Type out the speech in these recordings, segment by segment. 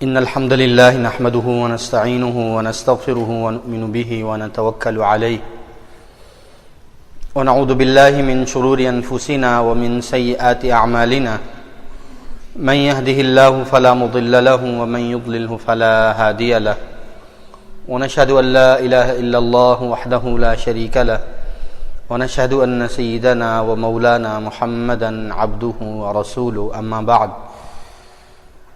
إن الحمد لله نحمده ونستعينه ونستغفره ونؤمن به ونتوكل عليه ونعوذ بالله من شرور أنفسنا ومن سيئات أعمالنا من يهده الله فلا مضل له ومن يضلله فلا هادي له ونشهد أن لا إله إلا الله وحده لا شريك له ونشهد أن سيدنا ومولانا محمدا عبده ورسوله أما بعد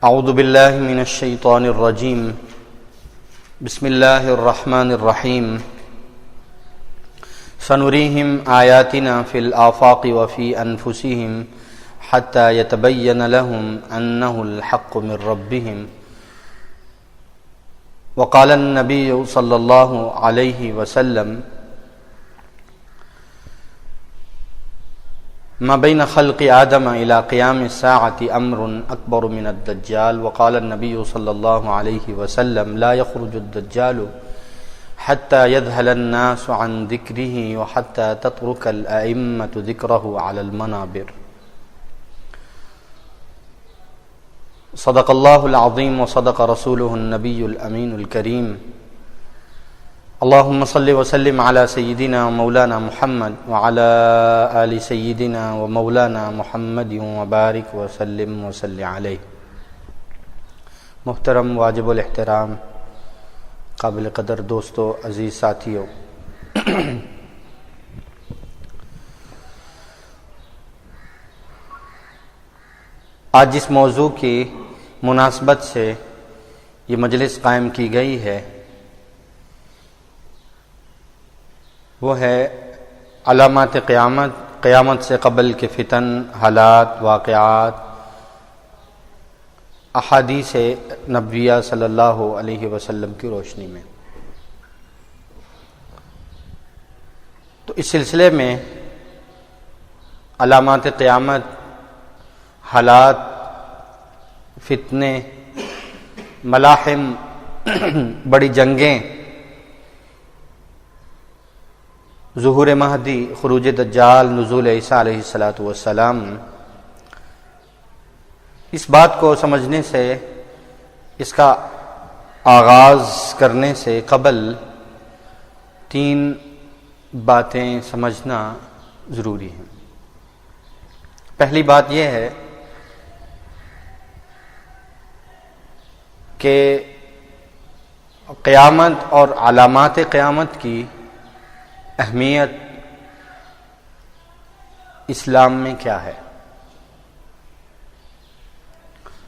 اعوذ باللہ من الشیطان الرجیم بسم اللہ الرحمن الرحیم سنریہم آیاتنا فی الآفاق وفی انفسہم حتی یتبین لہم انہ الحق من ربہم وقال النبی صلی اللہ علیہ وسلم ما بين خلق آدم إلى قيام الساعة أمر أكبر من الدجال وقال النبي صلى الله عليه وسلم لا يخرج الدجال حتى يذهل الناس عن ذكره وحتى تترك الأئمة ذكره على المنابر صدق الله العظيم وصدق رسوله النبي الأمين الكريم اللهم صل وسلم على سيدنا ومولانا محمد وعلى آل سيدنا ومولانا محمد وبارك وسلم وصل عليه. محترم واجب الاحترام قابل قدر دوستو عزیز ساتھیو، آج جس موضوع کی مناسبت سے یہ مجلس قائم کی گئی ہے وہ ہے علامات قیامت، قیامت سے قبل کے فتن، حالات، واقعات، احادیث نبویہ صلی اللہ علیہ وسلم کی روشنی میں. تو اس سلسلے میں علامات قیامت، حالات، فتنے، ملاحم، بڑی جنگیں، ظہور مہدی، خروج دجال، نزول عیسیٰ علیہ السلام، اس بات کو سمجھنے سے، اس کا آغاز کرنے سے قبل 3 باتیں سمجھنا ضروری ہیں. پہلی بات یہ ہے کہ قیامت اور علامات قیامت کی اہمیت اسلام میں کیا ہے.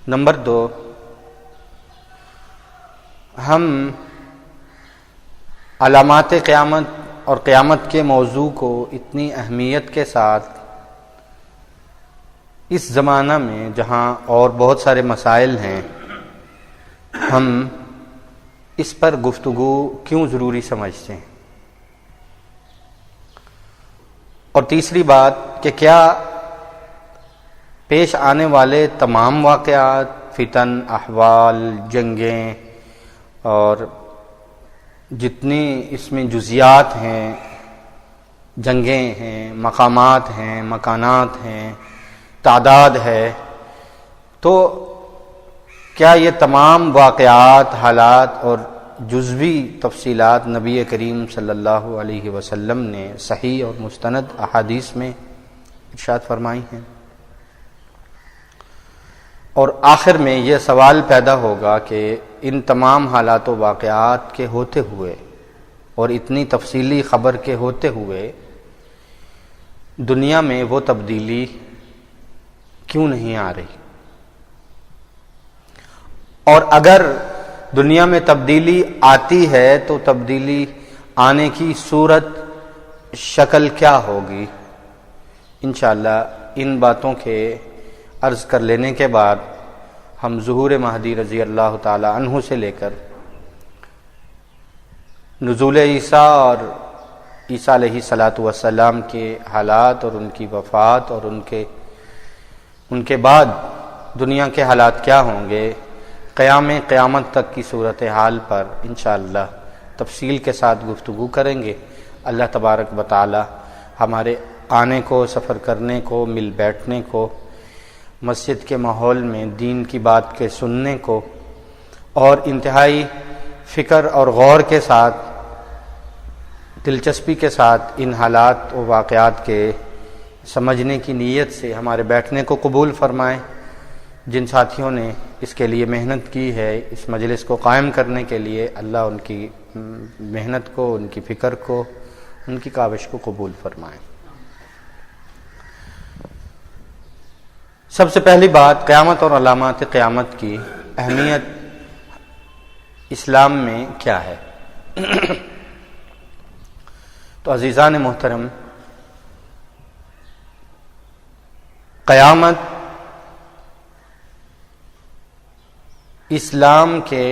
نمبر 2، ہم علامات قیامت اور قیامت کے موضوع کو اتنی اہمیت کے ساتھ اس زمانہ میں جہاں اور بہت سارے مسائل ہیں، ہم اس پر گفتگو کیوں ضروری سمجھتے ہیں. اور تیسری بات کہ کیا پیش آنے والے تمام واقعات، فتن، احوال، جنگیں اور جتنی اس میں جزیات ہیں، جنگیں ہیں، مقامات ہیں، مکانات ہیں، تعداد ہے، تو کیا یہ تمام واقعات، حالات اور جزوی تفصیلات نبی کریم صلی اللہ علیہ وسلم نے صحیح اور مستند احادیث میں ارشاد فرمائی ہیں؟ اور آخر میں یہ سوال پیدا ہوگا کہ ان تمام حالات و واقعات کے ہوتے ہوئے اور اتنی تفصیلی خبر کے ہوتے ہوئے دنیا میں وہ تبدیلی کیوں نہیں آ رہی؟ اور اگر دنیا میں تبدیلی آتی ہے تو تبدیلی آنے کی صورت، شکل کیا ہوگی؟ انشاءاللہ ان باتوں کے عرض کر لینے کے بعد ہم ظہور مہدی رضی اللہ تعالی عنہ سے لے کر نزول عیسیٰ اور عیسیٰ علیہ السلام کے حالات اور ان کی وفات اور ان کے بعد دنیا کے حالات کیا ہوں گے، قیامت تک کی صورتحال پر انشاءاللہ تفصیل کے ساتھ گفتگو کریں گے. اللہ تبارک و تعالی ہمارے آنے کو، سفر کرنے کو، مل بیٹھنے کو، مسجد کے ماحول میں دین کی بات کے سننے کو اور انتہائی فکر اور غور کے ساتھ، دلچسپی کے ساتھ ان حالات و واقعات کے سمجھنے کی نیت سے ہمارے بیٹھنے کو قبول فرمائیں۔ جن ساتھیوں نے اس کے لیے محنت کی ہے، اس مجلس کو قائم کرنے کے لیے، اللہ ان کی محنت کو، ان کی فکر کو، ان کی کاوش کو قبول فرمائیں۔ سب سے پہلی بات، قیامت اور علامات قیامت کی اہمیت اسلام میں کیا ہے؟ تو عزیزان محترم، قیامت اسلام کے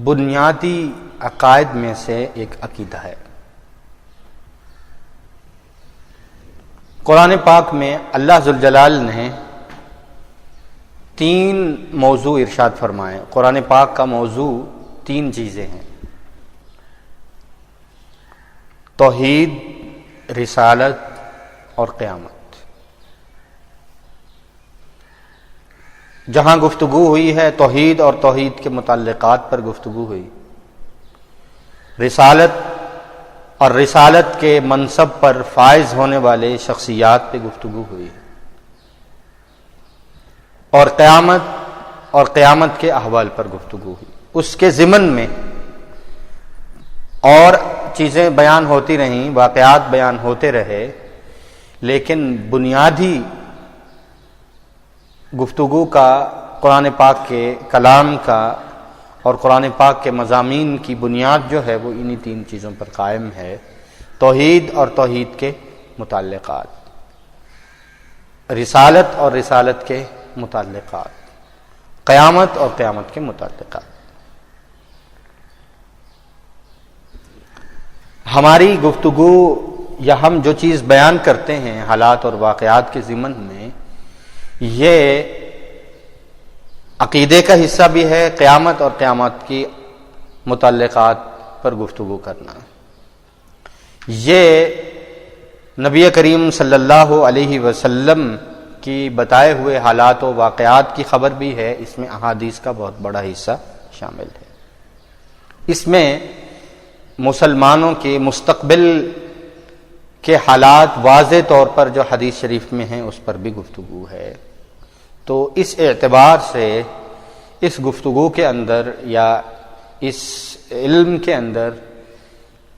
بنیادی عقائد میں سے ایک عقیدہ ہے۔ قرآن پاک میں اللہ ذوالجلال نے 3 موضوع ارشاد فرمائے۔ قرآن پاک کا موضوع 3 چیزیں ہیں: توحید، رسالت اور قیامت۔ جہاں گفتگو ہوئی ہے توحید اور توحید کے متعلقات پر گفتگو ہوئی، رسالت اور رسالت کے منصب پر فائز ہونے والے شخصیات پہ گفتگو ہوئی، اور قیامت کے احوال پر گفتگو ہوئی۔ اس کے ضمن میں اور چیزیں بیان ہوتی رہیں، واقعات بیان ہوتے رہے، لیکن بنیادی گفتگو کا، قرآن پاک کے کلام کا اور قرآن پاک کے مضامین کی بنیاد جو ہے وہ انہی 3 چیزوں پر قائم ہے: توحید اور توحید کے متعلقات، رسالت اور رسالت کے متعلقات، قیامت اور قیامت کے متعلقات۔ ہماری گفتگو یا ہم جو چیز بیان کرتے ہیں حالات اور واقعات کے ضمن میں، یہ عقیدے کا حصہ بھی ہے، قیامت اور قیامت کی متعلقات پر گفتگو کرنا۔ یہ نبی کریم صلی اللہ علیہ وسلم کی بتائے ہوئے حالات و واقعات کی خبر بھی ہے، اس میں احادیث کا بہت بڑا حصہ شامل ہے۔ اس میں مسلمانوں کے مستقبل کے حالات واضح طور پر جو حدیث شریف میں ہیں اس پر بھی گفتگو ہے۔ تو اس اعتبار سے اس گفتگو کے اندر یا اس علم کے اندر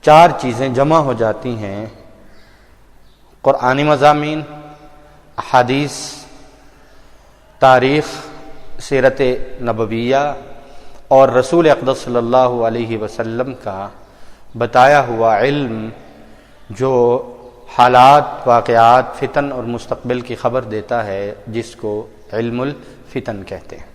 4 چیزیں جمع ہو جاتی ہیں: قرآنی مضامین، احادیث، تاریخ، سیرت نبویہ اور رسول اقدس صلی اللہ علیہ وسلم کا بتایا ہوا علم، جو حالات، واقعات، فتن اور مستقبل کی خبر دیتا ہے، جس کو علم الفتن کہتے ہیں۔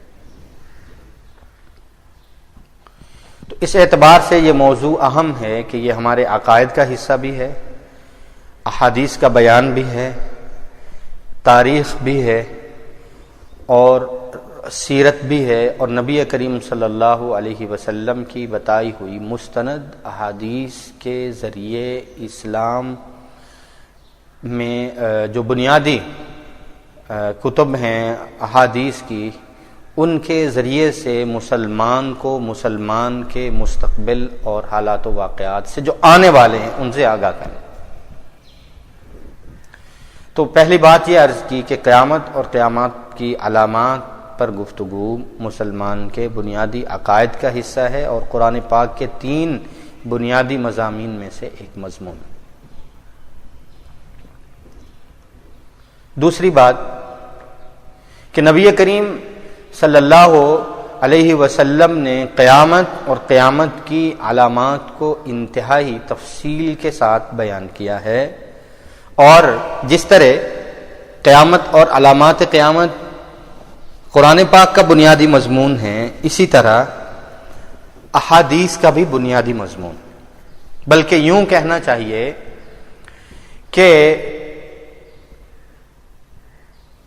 تو اس اعتبار سے یہ موضوع اہم ہے کہ یہ ہمارے عقائد کا حصہ بھی ہے، احادیث کا بیان بھی ہے، تاریخ بھی ہے اور سیرت بھی ہے، اور نبی کریم صلی اللہ علیہ وسلم کی بتائی ہوئی مستند احادیث کے ذریعے اسلام میں جو بنیادی کتب ہیں احادیث کی، ان کے ذریعے سے مسلمان کو مسلمان کے مستقبل اور حالات و واقعات سے جو آنے والے ہیں ان سے آگاہ کریں۔ تو پہلی بات یہ عرض کی کہ قیامت اور قیامت کی علامات پر گفتگو مسلمان کے بنیادی عقائد کا حصہ ہے اور قرآن پاک کے 3 بنیادی مضامین میں سے ایک مضمون۔ دوسری بات کہ نبی کریم صلی اللہ علیہ وسلم نے قیامت اور قیامت کی علامات کو انتہائی تفصیل کے ساتھ بیان کیا ہے، اور جس طرح قیامت اور علامات قیامت قرآن پاک کا بنیادی مضمون ہے، اسی طرح احادیث کا بھی بنیادی مضمون، بلکہ یوں کہنا چاہیے کہ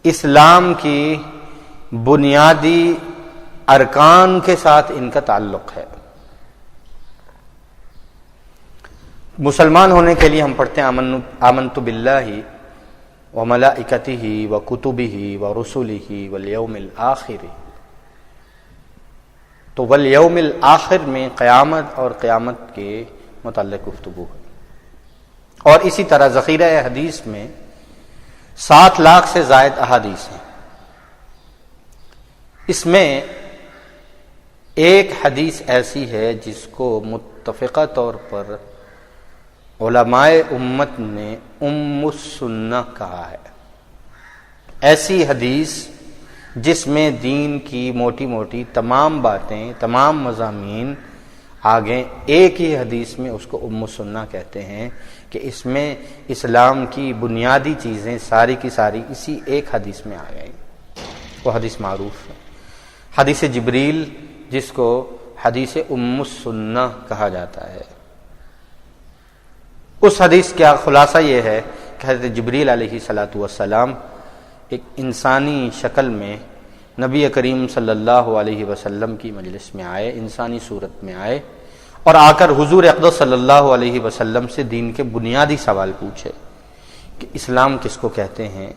اسلام کی بنیادی ارکان کے ساتھ ان کا تعلق ہے۔ مسلمان ہونے کے لیے ہم پڑھتے ہیں آمنت باللہ وملائکتہ وکتبہ ورسلہ والیوم الآخر۔ تو والیوم الآخر میں قیامت اور قیامت کے متعلق گفتگو ہے. اور اسی طرح ذخیرہ حدیث میں 7 لاکھ سے زائد احادیث ہیں. اس میں ایک حدیث ایسی ہے جس کو متفقہ طور پر علماء امت نے ام السنہ کہا ہے. ایسی حدیث جس میں دین کی موٹی موٹی تمام باتیں، تمام مضامین آگے ایک ہی حدیث میں اس کو ام السنہ کہتے ہیں کہ اس میں اسلام کی بنیادی چیزیں ساری کی ساری اسی ایک حدیث میں آ گئی. وہ حدیث معروف ہے، حدیث جبریل، جس کو حدیث ام السنہ کہا جاتا ہے. اس حدیث کا خلاصہ یہ ہے کہ حضرت جبریل علیہ الصلوۃ والسلام ایک انسانی شکل میں نبی کریم صلی اللہ علیہ وسلم کی مجلس میں آئے، انسانی صورت میں آئے اور آ کر حضور اقدس صلی اللہ علیہ وسلم سے دین کے بنیادی سوال پوچھے کہ اسلام کس کو کہتے ہیں،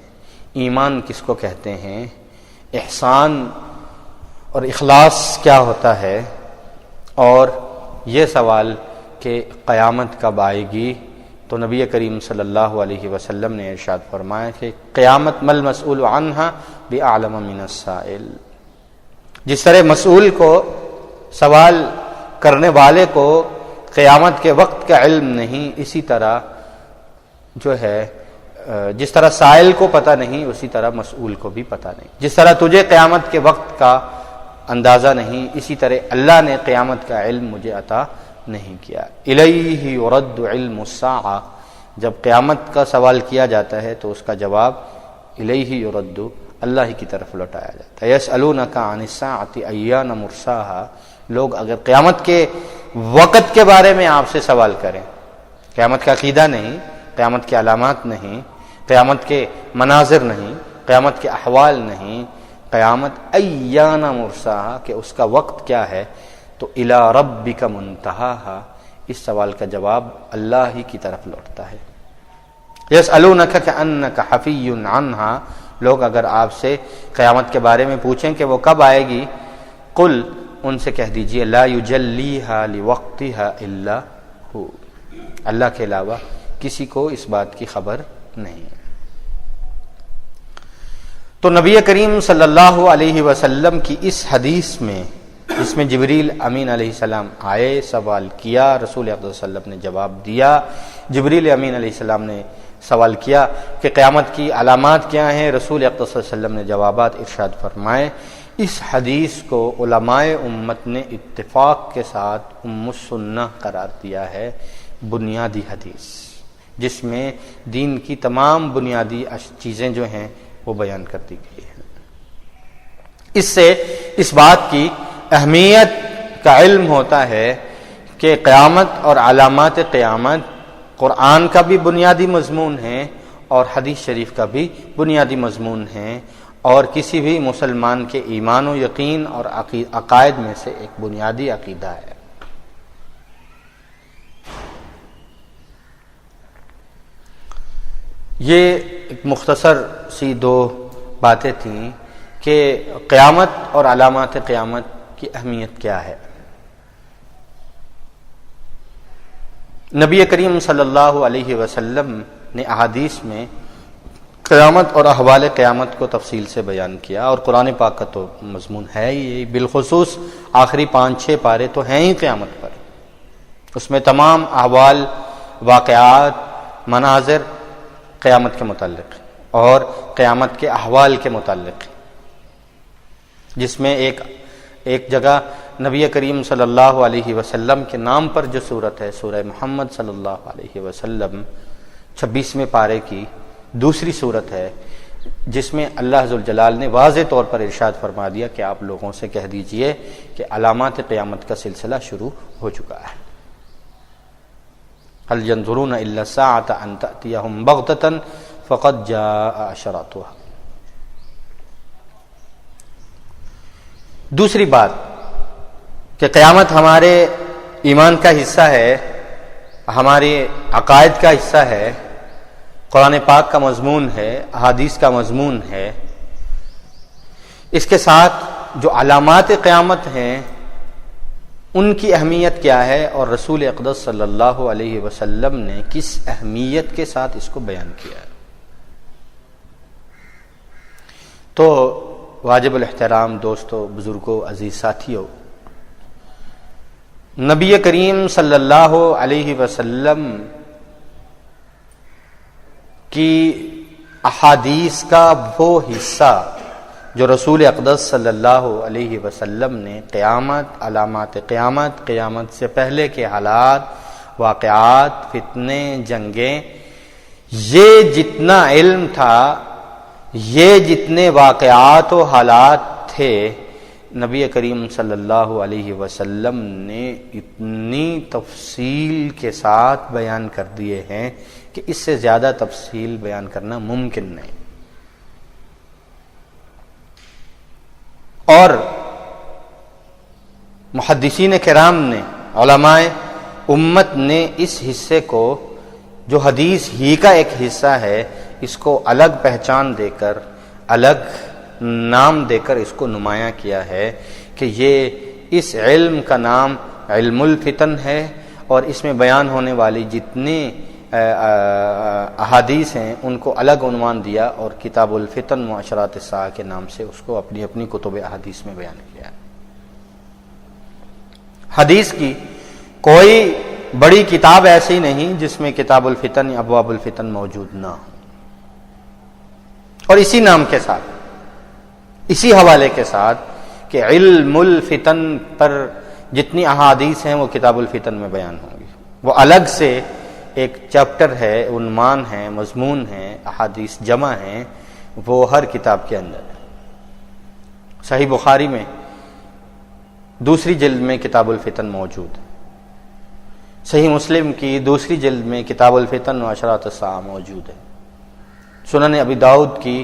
ایمان کس کو کہتے ہیں، احسان اور اخلاص کیا ہوتا ہے، اور یہ سوال کہ قیامت کب آئے گی. تو نبی کریم صلی اللہ علیہ وسلم نے ارشاد فرمایا کہ قیامت مل مسئول عنہا بعلم من السائل. جس طرح مسئول کو، سوال کرنے والے کو قیامت کے وقت کا علم نہیں، اسی طرح جو ہے جس طرح سائل کو پتہ نہیں اسی طرح مسئول کو بھی پتہ نہیں. جس طرح تجھے قیامت کے وقت کا اندازہ نہیں، اسی طرح اللہ نے قیامت کا علم مجھے عطا نہیں کیا. الیہ یرد علم الساعہ، جب قیامت کا سوال کیا جاتا ہے تو اس کا جواب الیہ یرد، اللہ کی طرف لوٹایا جاتا ہے. یسألونک عن الساعۃ ایان مرساہا، لوگ اگر قیامت کے وقت کے بارے میں آپ سے سوال کریں، قیامت کا عقیدہ نہیں، قیامت کے علامات نہیں، قیامت کے مناظر نہیں، قیامت کے احوال نہیں، قیامت ایان مرساہا کہ اس کا وقت کیا ہے، تو الی ربک منتہاہا، اس سوال کا جواب اللہ ہی کی طرف لوٹتا ہے. یسألونک کأنک حفی عنہا، لوگ اگر آپ سے قیامت کے بارے میں پوچھیں کہ وہ کب آئے گی، قل، ان سے کہہ دیجئے لا یجلیہا لوقتہا الا ہو، اللہ کے علاوہ کسی کو اس بات کی خبر نہیں. تو نبی کریم صلی اللہ علیہ وسلم کی اس حدیث میں، جس میں جبریل امین علیہ السلام آئے، سوال کیا، رسول اقدس صلی اللہ علیہ وسلم نے جواب دیا. جبریل امین علیہ السلام نے سوال کیا کہ قیامت کی علامات کیا ہیں، رسول اقدس صلی اللہ علیہ وسلم نے جوابات ارشاد فرمائے. اس حدیث کو علماء امت نے اتفاق کے ساتھ ام السنہ قرار دیا ہے، بنیادی حدیث جس میں دین کی تمام بنیادی چیزیں جو ہیں وہ بیان کر دی گئی ہیں. اس سے اس بات کی اہمیت کا علم ہوتا ہے کہ قیامت اور علامات قیامت قرآن کا بھی بنیادی مضمون ہے اور حدیث شریف کا بھی بنیادی مضمون ہے، اور کسی بھی مسلمان کے ایمان و یقین اور عقائد میں سے ایک بنیادی عقیدہ ہے. یہ ایک مختصر سی 2 باتیں تھیں کہ قیامت اور علامات قیامت کی اہمیت کیا ہے. نبی کریم صلی اللہ علیہ وسلم نے احادیث میں قیامت اور احوال قیامت کو تفصیل سے بیان کیا، اور قرآن پاک کا تو مضمون ہے ہی، بالخصوص آخری 5-6 پارے تو ہیں ہی قیامت پر. اس میں تمام احوال، واقعات، مناظر قیامت کے متعلق اور قیامت کے احوال کے متعلق، جس میں ایک جگہ نبی کریم صلی اللہ علیہ وسلم کے نام پر جو سورت ہے، سورہ محمد صلی اللہ علیہ وسلم، 26ویں پارے کی دوسری سورت ہے، جس میں اللہ ذوالجلال نے واضح طور پر ارشاد فرما دیا کہ آپ لوگوں سے کہہ دیجئے کہ علامات قیامت کا سلسلہ شروع ہو چکا ہے. هل ينظرون الا الساعة ان تأتيهم بغتة فقد جاء اشراطها. دوسری بات کہ قیامت ہمارے ایمان کا حصہ ہے، ہمارے عقائد کا حصہ ہے، قرآن پاک کا مضمون ہے، احادیث کا مضمون ہے. اس کے ساتھ جو علامات قیامت ہیں ان کی اہمیت کیا ہے اور رسول اقدس صلی اللہ علیہ وسلم نے کس اہمیت کے ساتھ اس کو بیان کیا ہے. تو واجب الاحترام دوستو، بزرگوں، عزیز ساتھیوں، نبی کریم صلی اللہ علیہ وسلم کی احادیث کا وہ حصہ جو رسول اقدس صلی اللہ علیہ وسلم نے قیامت، علامات قیامت، قیامت سے پہلے کے حالات، واقعات، فتنے، جنگیں، یہ جتنا علم تھا، یہ جتنے واقعات و حالات تھے، نبی کریم صلی اللہ علیہ وسلم نے اتنی تفصیل کے ساتھ بیان کر دیے ہیں کہ اس سے زیادہ تفصیل بیان کرنا ممکن نہیں. اور محدثین کرام نے، علماء امت نے اس حصے کو، جو حدیث ہی کا ایک حصہ ہے، اس کو الگ پہچان دے کر، الگ نام دے کر اس کو نمایاں کیا ہے کہ یہ اس علم کا نام علم الفتن ہے، اور اس میں بیان ہونے والی جتنی احادیث ہیں ان کو الگ عنوان دیا اور کتاب الفتن و اشراط الساعہ کے نام سے اس کو اپنی اپنی کتب احادیث میں بیان کیا. حدیث کی کوئی بڑی کتاب ایسی نہیں جس میں کتاب الفتن یا ابواب الفتن موجود نہ ہو. اور اسی نام کے ساتھ، اسی حوالے کے ساتھ کہ علم الفتن پر جتنی احادیث ہیں وہ کتاب الفتن میں بیان ہوں گی. وہ الگ سے ایک چیپٹر ہے، عنوان ہے، مضمون ہے، احادیث جمع ہیں، وہ ہر کتاب کے اندر ہے. صحیح بخاری میں دوسری جلد میں کتاب الفتن موجود ہے. صحیح مسلم کی دوسری جلد میں کتاب الفتن و اشراط الساعہ موجود ہے. سنن ابی داؤد کی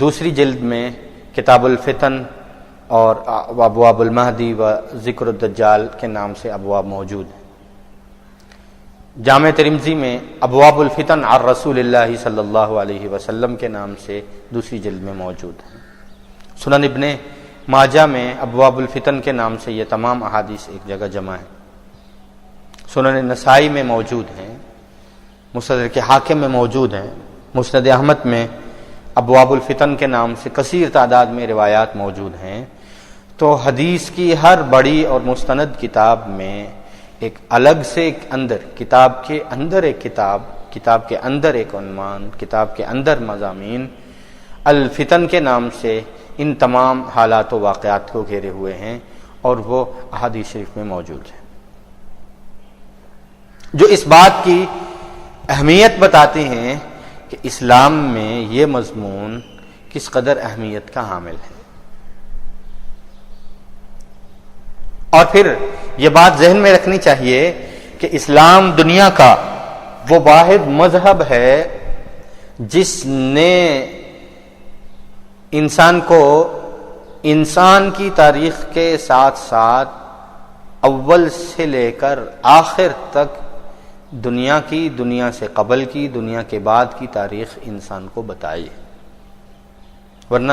دوسری جلد میں کتاب الفتن اور ابواب المہدی و ذکر الدجال کے نام سے ابواب موجود ہیں. جامع ترمذی میں ابواب الفتن عن رسول اللہ صلی اللہ علیہ وسلم کے نام سے دوسری جلد میں موجود ہیں. سنن ابن ماجہ میں ابواب الفتن کے نام سے یہ تمام احادیث ایک جگہ جمع ہیں. سنن نسائی میں موجود ہیں، مستدرک حاکم میں موجود ہیں، مسند احمد میں ابواب الفتن کے نام سے کثیر تعداد میں روایات موجود ہیں. تو حدیث کی ہر بڑی اور مستند کتاب میں ایک الگ سے ایک اندر، کتاب کے اندر ایک کتاب، کتاب کے اندر ایک عنوان، کتاب کے اندر مضامین الفتن کے نام سے ان تمام حالات و واقعات کو گھیرے ہوئے ہیں، اور وہ احادیث شریف میں موجود ہیں جو اس بات کی اہمیت بتاتے ہیں کہ اسلام میں یہ مضمون کس قدر اہمیت کا حامل ہے. اور پھر یہ بات ذہن میں رکھنی چاہیے کہ اسلام دنیا کا وہ واحد مذہب ہے جس نے انسان کو انسان کی تاریخ کے ساتھ ساتھ اول سے لے کر آخر تک دنیا کی، دنیا سے قبل کی، دنیا کے بعد کی تاریخ انسان کو بتائی. ورنہ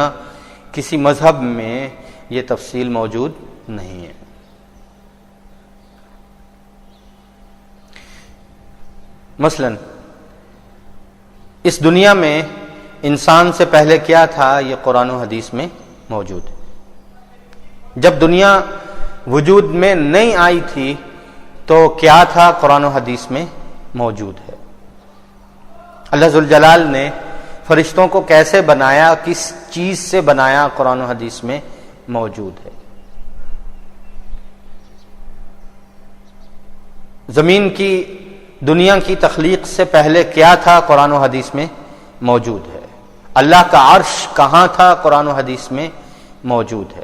کسی مذہب میں یہ تفصیل موجود نہیں ہے. مثلا اس دنیا میں انسان سے پہلے کیا تھا یہ قرآن و حدیث میں موجود ہے. جب دنیا وجود میں نہیں آئی تھی تو کیا تھا قرآن و حدیث میں موجود ہے. اللہ ذوالجلال نے فرشتوں کو کیسے بنایا، کس چیز سے بنایا، قرآن و حدیث میں موجود ہے. زمین کی، دنیا کی تخلیق سے پہلے کیا تھا قرآن و حدیث میں موجود ہے. اللہ کا عرش کہاں تھا قرآن و حدیث میں موجود ہے.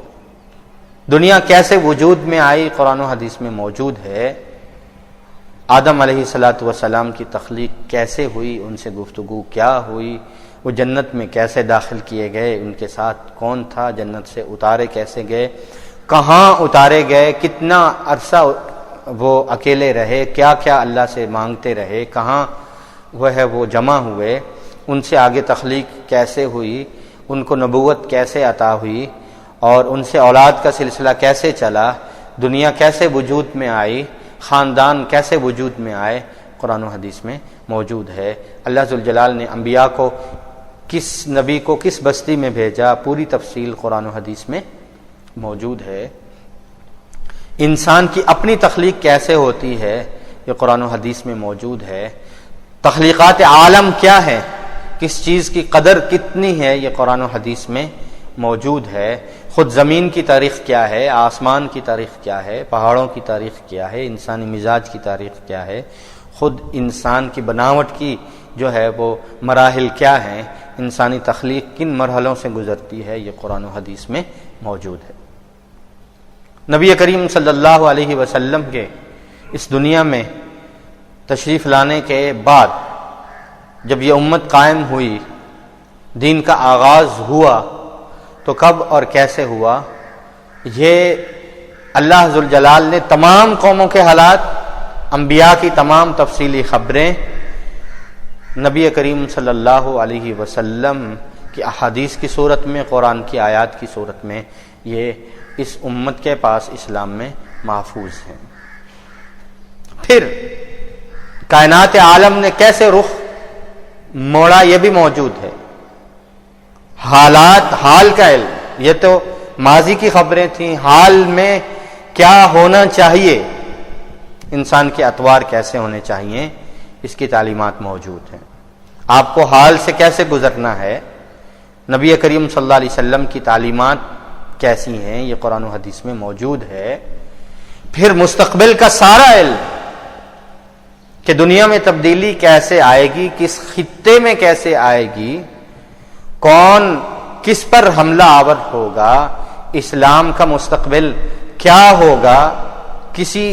دنیا کیسے وجود میں آئی قرآن و حدیث میں موجود ہے. آدم علیہ الصلاۃ والسلام کی تخلیق کیسے ہوئی، ان سے گفتگو کیا ہوئی، وہ جنت میں کیسے داخل کیے گئے، ان کے ساتھ کون تھا، جنت سے اتارے کیسے گئے، کہاں اتارے گئے، کتنا عرصہ وہ اکیلے رہے، کیا کیا اللہ سے مانگتے رہے، کہاں وہ جمع ہوئے، ان سے آگے تخلیق کیسے ہوئی، ان کو نبوت کیسے عطا ہوئی، اور ان سے اولاد کا سلسلہ کیسے چلا، دنیا کیسے وجود میں آئی، خاندان کیسے وجود میں آئے، قرآن و حدیث میں موجود ہے۔ اللہ ذوالجلال نے انبیاء کو کس نبی کو کس بستی میں بھیجا، پوری تفصیل قرآن و حدیث میں موجود ہے۔ انسان کی اپنی تخلیق کیسے ہوتی ہے، یہ قرآن و حدیث میں موجود ہے۔ تخلیقات عالم کیا ہے، کس چیز کی قدر کتنی ہے، یہ قرآن و حدیث میں موجود ہے۔ خود زمین کی تاریخ کیا ہے، آسمان کی تاریخ کیا ہے، پہاڑوں کی تاریخ کیا ہے، انسانی مزاج کی تاریخ کیا ہے، خود انسان کی بناوٹ کی جو ہے وہ مراحل کیا ہیں، انسانی تخلیق کن مرحلوں سے گزرتی ہے، یہ قرآن و حدیث میں موجود ہے۔ نبی کریم صلی اللہ علیہ وسلم کے اس دنیا میں تشریف لانے کے بعد جب یہ امت قائم ہوئی، دین کا آغاز ہوا، تو کب اور کیسے ہوا، یہ اللہ ذوالجلال نے تمام قوموں کے حالات، انبیاء کی تمام تفصیلی خبریں نبی کریم صلی اللہ علیہ وسلم کی احادیث کی صورت میں، قرآن کی آیات کی صورت میں یہ اس امت کے پاس اسلام میں محفوظ ہیں۔ پھر کائنات عالم نے کیسے رخ موڑا، یہ بھی موجود ہے۔ حالات، حال کا علم، یہ تو ماضی کی خبریں تھیں، حال میں کیا ہونا چاہیے، انسان کے اطوار کیسے ہونے چاہیے، اس کی تعلیمات موجود ہیں۔ آپ کو حال سے کیسے گزرنا ہے، نبی کریم صلی اللہ علیہ وسلم کی تعلیمات کیسی ہیں، یہ قرآن و حدیث میں موجود ہے۔ پھر مستقبل کا سارا علم کہ دنیا میں تبدیلی کیسے آئے گی، کس خطے میں کیسے آئے گی، کون کس پر حملہ آور ہوگا، اسلام کا مستقبل کیا ہوگا، کسی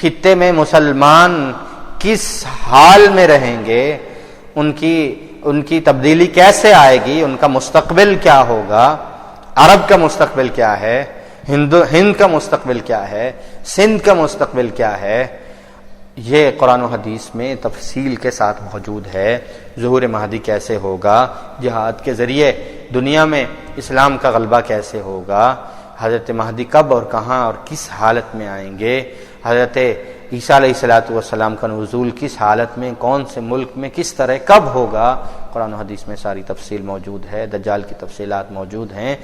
خطے میں مسلمان کس حال میں رہیں گے، ان کی تبدیلی کیسے آئے گی، ان کا مستقبل کیا ہوگا، عرب کا مستقبل کیا ہے، ہند کا مستقبل کیا ہے، سندھ کا مستقبل کیا ہے، یہ قرآن و حدیث میں تفصیل کے ساتھ موجود ہے۔ ظہور مہدی کیسے ہوگا، جہاد کے ذریعے دنیا میں اسلام کا غلبہ کیسے ہوگا، حضرت مہدی کب اور کہاں اور کس حالت میں آئیں گے، حضرت عیسیٰ علیہ الصلوۃ والسلام کا نزول کس حالت میں، کون سے ملک میں، کس طرح، کب ہوگا، قرآن و حدیث میں ساری تفصیل موجود ہے۔ دجال کی تفصیلات موجود ہیں،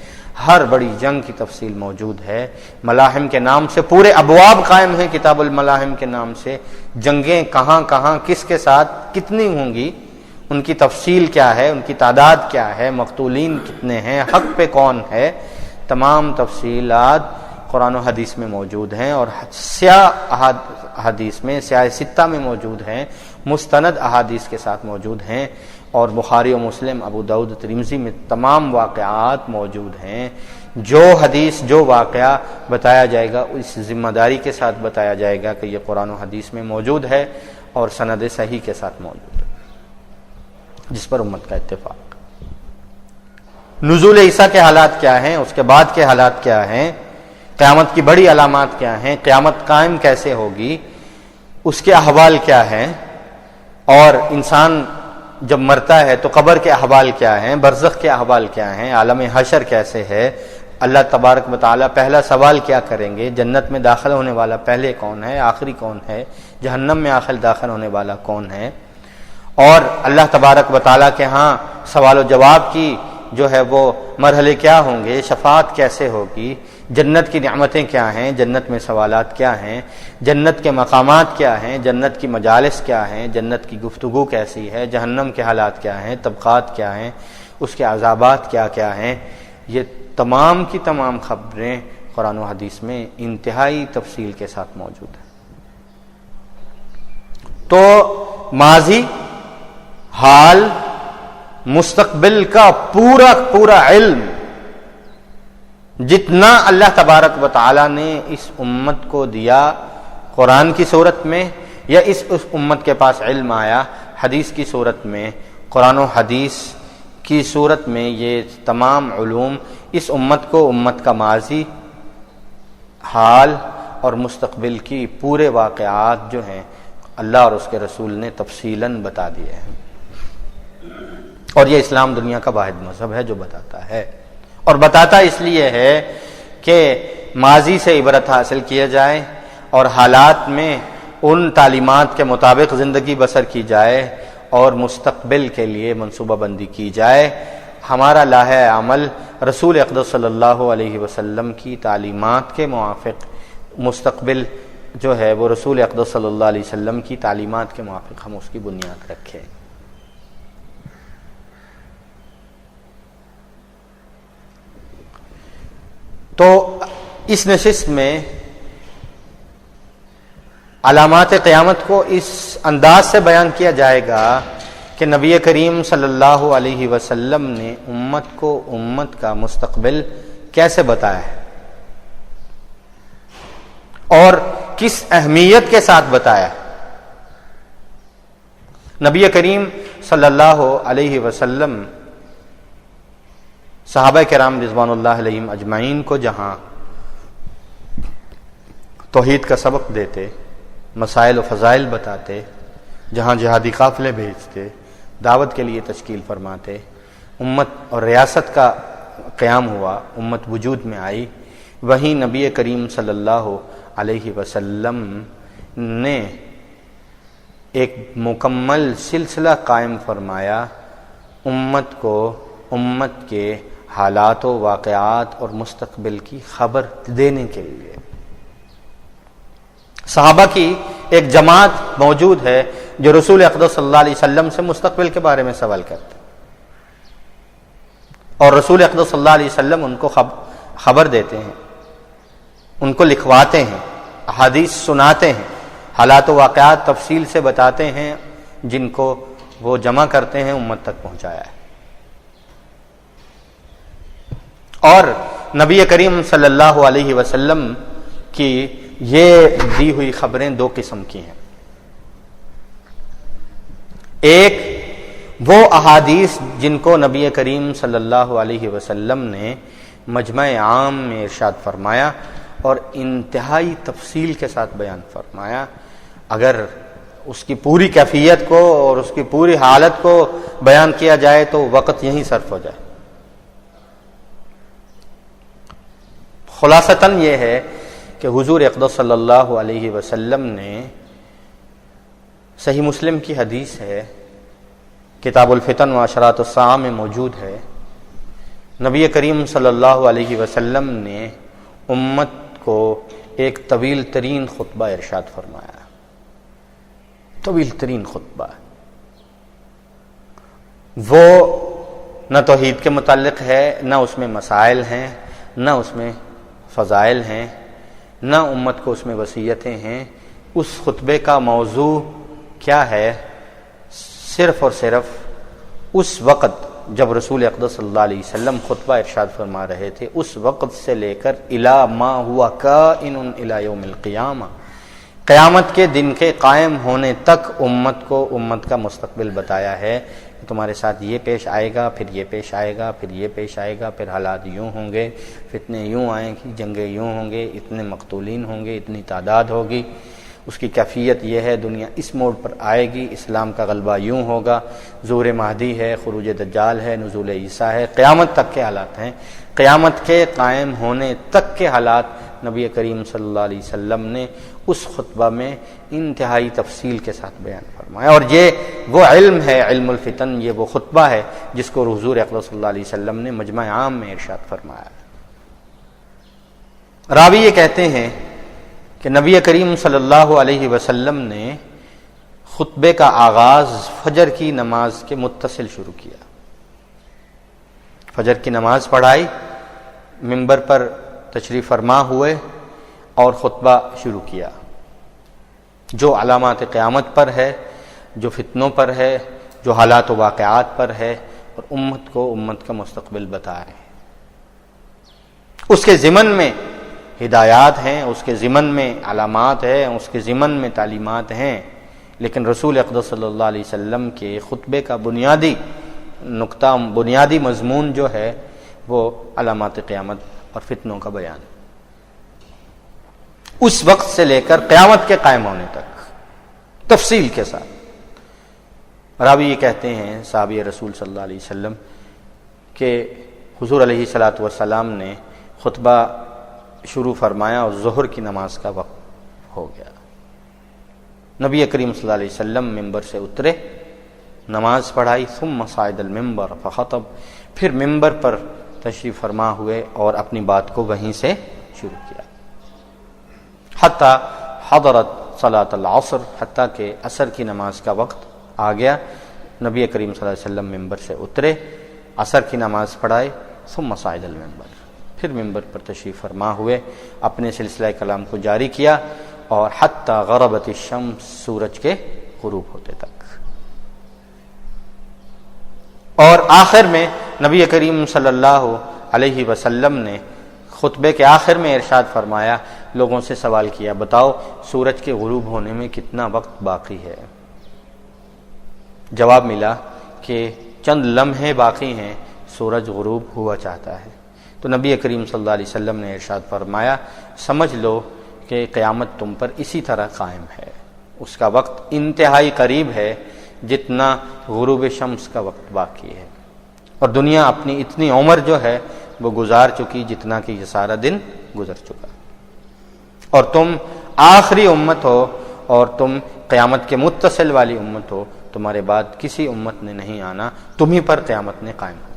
ہر بڑی جنگ کی تفصیل موجود ہے۔ ملاحم کے نام سے پورے ابواب قائم ہیں، کتاب الملاحم کے نام سے، جنگیں کہاں کہاں کس کے ساتھ کتنی ہوں گی، ان کی تفصیل کیا ہے، ان کی تعداد کیا ہے، مقتولین کتنے ہیں، حق پہ کون ہے، تمام تفصیلات قرآن و حدیث میں موجود ہیں، اور سیاہ احادیث میں، سیاہ ستہ میں موجود ہیں، مستند احادیث کے ساتھ موجود ہیں، اور بخاری و مسلم، ابو داؤد، ترمذی میں تمام واقعات موجود ہیں۔ جو حدیث، جو واقعہ بتایا جائے گا، اس ذمہ داری کے ساتھ بتایا جائے گا کہ یہ قرآن و حدیث میں موجود ہے اور سند صحیح کے ساتھ موجود ہے، جس پر امت کا اتفاق۔ نزول عیسیٰ کے حالات کیا ہیں، اس کے بعد کے حالات کیا ہیں، قیامت کی بڑی علامات کیا ہیں، قیامت قائم کیسے ہوگی، اس کے احوال کیا ہیں، اور انسان جب مرتا ہے تو قبر کے احوال کیا ہیں، برزخ کے احوال کیا ہیں، عالم حشر کیسے ہے، اللہ تبارک و تعالیٰ پہلا سوال کیا کریں گے، جنت میں داخل ہونے والا پہلے کون ہے، آخری کون ہے، جہنم میں آخر داخل ہونے والا کون ہے، اور اللہ تبارک و تعالیٰ کے ہاں سوال و جواب کی جو ہے وہ مرحلے کیا ہوں گے، شفاعت کیسے ہوگی، جنت کی نعمتیں کیا ہیں، جنت میں سوالات کیا ہیں، جنت کے مقامات کیا ہیں، جنت کی مجالس کیا ہیں، جنت کی گفتگو کیسی ہے، جہنم کے حالات کیا ہیں، طبقات کیا ہیں، اس کے عذابات کیا کیا ہیں، یہ تمام کی تمام خبریں قرآن و حدیث میں انتہائی تفصیل کے ساتھ موجود ہیں۔ تو ماضی، حال، مستقبل کا پورا علم جتنا اللہ تبارک و تعالی نے اس امت کو دیا قرآن کی صورت میں، یا اس امت کے پاس علم آیا حدیث کی صورت میں، قرآن و حدیث کی صورت میں، یہ تمام علوم اس امت کو امت کا ماضی، حال اور مستقبل کی پورے واقعات جو ہیں اللہ اور اس کے رسول نے تفصیلاً بتا دیے ہیں۔ اور یہ اسلام دنیا کا واحد مذہب ہے جو بتاتا ہے، اور بتاتا اس لیے ہے کہ ماضی سے عبرت حاصل کیا جائے اور حالات میں ان تعلیمات کے مطابق زندگی بسر کی جائے اور مستقبل کے لیے منصوبہ بندی کی جائے. ہمارا لاحہ عمل رسول اقدس صلی اللہ علیہ وسلم کی تعلیمات کے موافق مستقبل جو ہے وہ رسول اقدس صلی اللہ علیہ وسلم کی تعلیمات کے موافق ہم اس کی بنیاد رکھیں. تو اس نشست میں علامات قیامت کو اس انداز سے بیان کیا جائے گا کہ نبی کریم صلی اللہ علیہ وسلم نے امت کو امت کا مستقبل کیسے بتایا ہے اور کس اہمیت کے ساتھ بتایا ہے. نبی کریم صلی اللہ علیہ وسلم صحابہ کرام رضوان اللہ علیہم اجمعین کو جہاں توحید کا سبق دیتے، مسائل و فضائل بتاتے، جہاں جہادی قافلے بھیجتے، دعوت کے لیے تشکیل فرماتے، امت اور ریاست کا قیام ہوا، امت وجود میں آئی، وہیں نبی کریم صلی اللہ علیہ وسلم نے ایک مکمل سلسلہ قائم فرمایا امت کو امت کے حالات و واقعات اور مستقبل کی خبر دینے کے لیے. صحابہ کی ایک جماعت موجود ہے جو رسول اقدس صلی اللہ علیہ وسلم سے مستقبل کے بارے میں سوال کرتے اور رسول اقدس صلی اللہ علیہ وسلم ان کو خبر دیتے ہیں، ان کو لکھواتے ہیں، احادیث سناتے ہیں، حالات و واقعات تفصیل سے بتاتے ہیں جن کو وہ جمع کرتے ہیں، امت تک پہنچایا ہے. اور نبی کریم صلی اللہ علیہ وسلم کی یہ دی ہوئی خبریں دو قسم کی ہیں. ایک وہ احادیث جن کو نبی کریم صلی اللہ علیہ وسلم نے مجمع عام میں ارشاد فرمایا اور انتہائی تفصیل کے ساتھ بیان فرمایا. اگر اس کی پوری کیفیت کو اور اس کی پوری حالت کو بیان کیا جائے تو وقت یہیں صرف ہو جائے. خلاصتاً یہ ہے کہ حضور اقدس صلی اللہ علیہ وسلم نے صحیح مسلم کی حدیث ہے، کتاب الفتن و اشراط الساعہ میں موجود ہے، نبی کریم صلی اللہ علیہ وسلم نے امت کو ایک طویل ترین خطبہ ارشاد فرمایا. طویل ترین خطبہ وہ نہ توحید کے متعلق ہے، نہ اس میں مسائل ہیں، نہ اس میں فضائل ہیں، نہ امت کو اس میں وصیتیں ہیں. اس خطبے کا موضوع کیا ہے؟ صرف اور صرف اس وقت جب رسول اقدس صلی اللہ علیہ وسلم خطبہ ارشاد فرما رہے تھے اس وقت سے لے کر الی ما ہوا کائن الی یوم القیامہ، قیامت کے دن کے قائم ہونے تک امت کو امت کا مستقبل بتایا ہے کہ تمہارے ساتھ یہ پیش آئے گا، پھر یہ پیش آئے گا، پھر یہ پیش آئے گا، پھر حالات یوں ہوں گے، فتنے یوں آئیں گی، جنگیں یوں ہوں گے، اتنے مقتولین ہوں گے، اتنی تعداد ہوگی، اس کی کیفیت یہ ہے، دنیا اس موڑ پر آئے گی، اسلام کا غلبہ یوں ہوگا، ظہور مہدی ہے، خروج دجال ہے، نزول عیسیٰ ہے، قیامت تک کے حالات ہیں. قیامت کے قائم ہونے تک کے حالات نبی کریم صلی اللہ علیہ وسلم نے اس خطبہ میں انتہائی تفصیل کے ساتھ بیان فرمایا. اور یہ وہ علم ہے، علم الفتن، یہ وہ خطبہ ہے جس کو حضور اقدس صلی اللہ علیہ وسلم نے مجمع عام میں ارشاد فرمایا. راوی یہ کہتے ہیں کہ نبی کریم صلی اللہ علیہ وسلم نے خطبے کا آغاز فجر کی نماز کے متصل شروع کیا. فجر کی نماز پڑھائی، منبر پر تشریف فرما ہوئے اور خطبہ شروع کیا جو علامات قیامت پر ہے، جو فتنوں پر ہے، جو حالات و واقعات پر ہے اور امت کو امت کا مستقبل بتا رہے ہیں. اس کے ضمن میں ہدایات ہیں، اس کے ضمن میں علامات ہیں، اس کے ضمن میں تعلیمات ہیں، لیکن رسول اقدس صلی اللہ علیہ وسلم کے خطبے کا بنیادی نقطہ، بنیادی مضمون جو ہے وہ علامات قیامت اور فتنوں کا بیان، اس وقت سے لے کر قیامت کے قائم ہونے تک تفصیل کے ساتھ. راوی یہ کہتے ہیں صحابی رسول صلی اللہ علیہ وسلم کہ حضور علیہ الصلوۃ والسلام نے خطبہ شروع فرمایا اور ظہر کی نماز کا وقت ہو گیا۔ نبی کریم صلی اللہ علیہ وسلم ممبر سے اترے، نماز پڑھائی، ثم صعد المنبر فخطب، پھر ممبر پر تشریف فرما ہوئے اور اپنی بات کو وہیں سے شروع کیا، حتی حضرت صلاۃ العصر، حتیٰ کہ عصر کی نماز کا وقت آ گیا۔ نبی کریم صلی اللہ علیہ وسلم ممبر سے اترے، عصر کی نماز پڑھائے، ثم صعد المنبر، پھر ممبر پر تشریف فرما ہوئے، اپنے سلسلہ کلام کو جاری کیا، اور حتی غربت الشمس، سورج کے غروب ہوتے تک۔ اور آخر میں نبی کریم صلی اللہ علیہ وسلم نے خطبے کے آخر میں ارشاد فرمایا، لوگوں سے سوال کیا، بتاؤ سورج کے غروب ہونے میں کتنا وقت باقی ہے؟ جواب ملا کہ چند لمحے باقی ہیں، سورج غروب ہوا چاہتا ہے۔ تو نبی کریم صلی اللہ علیہ وسلم نے ارشاد فرمایا، سمجھ لو کہ قیامت تم پر اسی طرح قائم ہے، اس کا وقت انتہائی قریب ہے جتنا غروب شمس کا وقت باقی ہے، اور دنیا اپنی اتنی عمر جو ہے وہ گزار چکی جتنا کہ یہ سارا دن گزر چکا، اور تم آخری امت ہو، اور تم قیامت کے متصل والی امت ہو، تمہارے بعد کسی امت نے نہیں آنا، تمہیں پر قیامت نے قائم ہونا۔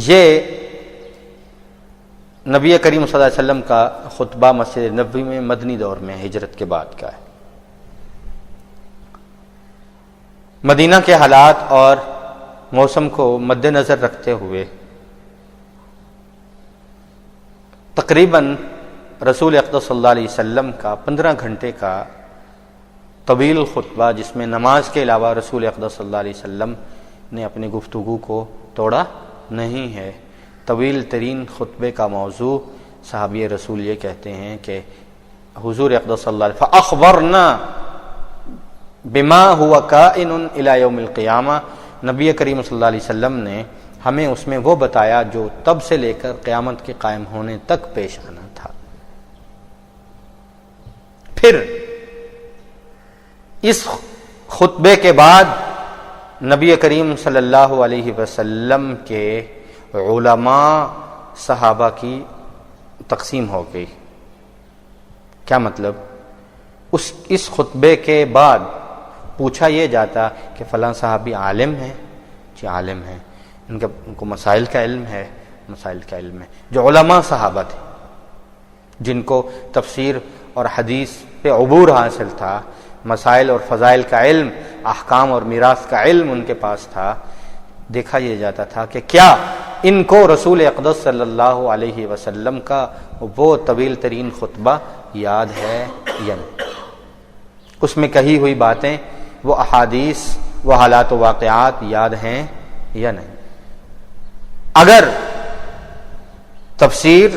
یہ نبی کریم صلی اللہ علیہ وسلم کا خطبہ مسجد نبوی میں مدنی دور میں ہجرت کے بعد کا ہے۔ مدینہ کے حالات اور موسم کو مد نظر رکھتے ہوئے تقریباً رسول اقدس صلی اللہ علیہ وسلم کا 15 گھنٹے کا طویل خطبہ، جس میں نماز کے علاوہ رسول اقدس صلی اللہ علیہ وسلم نے اپنی گفتگو کو توڑا نہیں ہے۔ طویل ترین خطبے کا موضوع صحابی رسول یہ کہتے ہیں کہ حضور اقدس صلی اللہ علیہ وسلم فاخبرنا بما هو کائن الی یوم القیامہ، نبی کریم صلی اللہ علیہ وسلم نے ہمیں اس میں وہ بتایا جو تب سے لے کر قیامت کے قائم ہونے تک پیش آنا تھا۔ پھر اس خطبے کے بعد نبی کریم صلی اللہ علیہ وسلم کے علماء صحابہ کی تقسیم ہو گئی۔ کیا مطلب؟ اس خطبے کے بعد پوچھا یہ جاتا کہ فلاں صحابی عالم ہیں، جی عالم ہیں، ان کو مسائل کا علم ہے، مسائل کا علم ہے۔ جو علماء صحابہ تھے، جن کو تفسیر اور حدیث پہ عبور حاصل تھا، مسائل اور فضائل کا علم، احکام اور میراث کا علم ان کے پاس تھا، دیکھا یہ جاتا تھا کہ کیا ان کو رسول اقدس صلی اللہ علیہ وسلم کا وہ طویل ترین خطبہ یاد ہے یا نہیں، اس میں کہی ہوئی باتیں، وہ احادیث، وہ حالات و واقعات یاد ہیں یا نہیں۔ اگر تفسیر،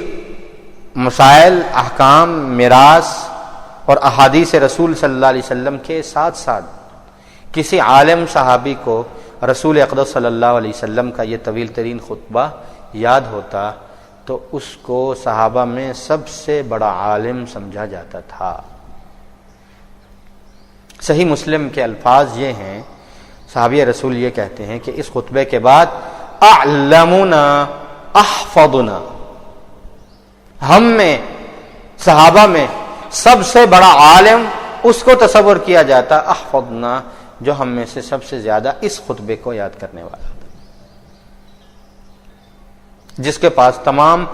مسائل، احکام، میراث اور احادیث رسول صلی اللہ علیہ وسلم کے ساتھ ساتھ کسی عالم صحابی کو رسول اقدس صلی اللہ علیہ وسلم کا یہ طویل ترین خطبہ یاد ہوتا تو اس کو صحابہ میں سب سے بڑا عالم سمجھا جاتا تھا۔ صحیح مسلم کے الفاظ یہ ہیں، صحابی رسول یہ کہتے ہیں کہ اس خطبے کے بعد اعلمنا احفظنا، ہم میں صحابہ میں سب سے بڑا عالم اس کو تصور کیا جاتا احفظنا، جو ہم میں سے سب سے زیادہ اس خطبے کو یاد کرنے والا تھا، جس کے پاس تمام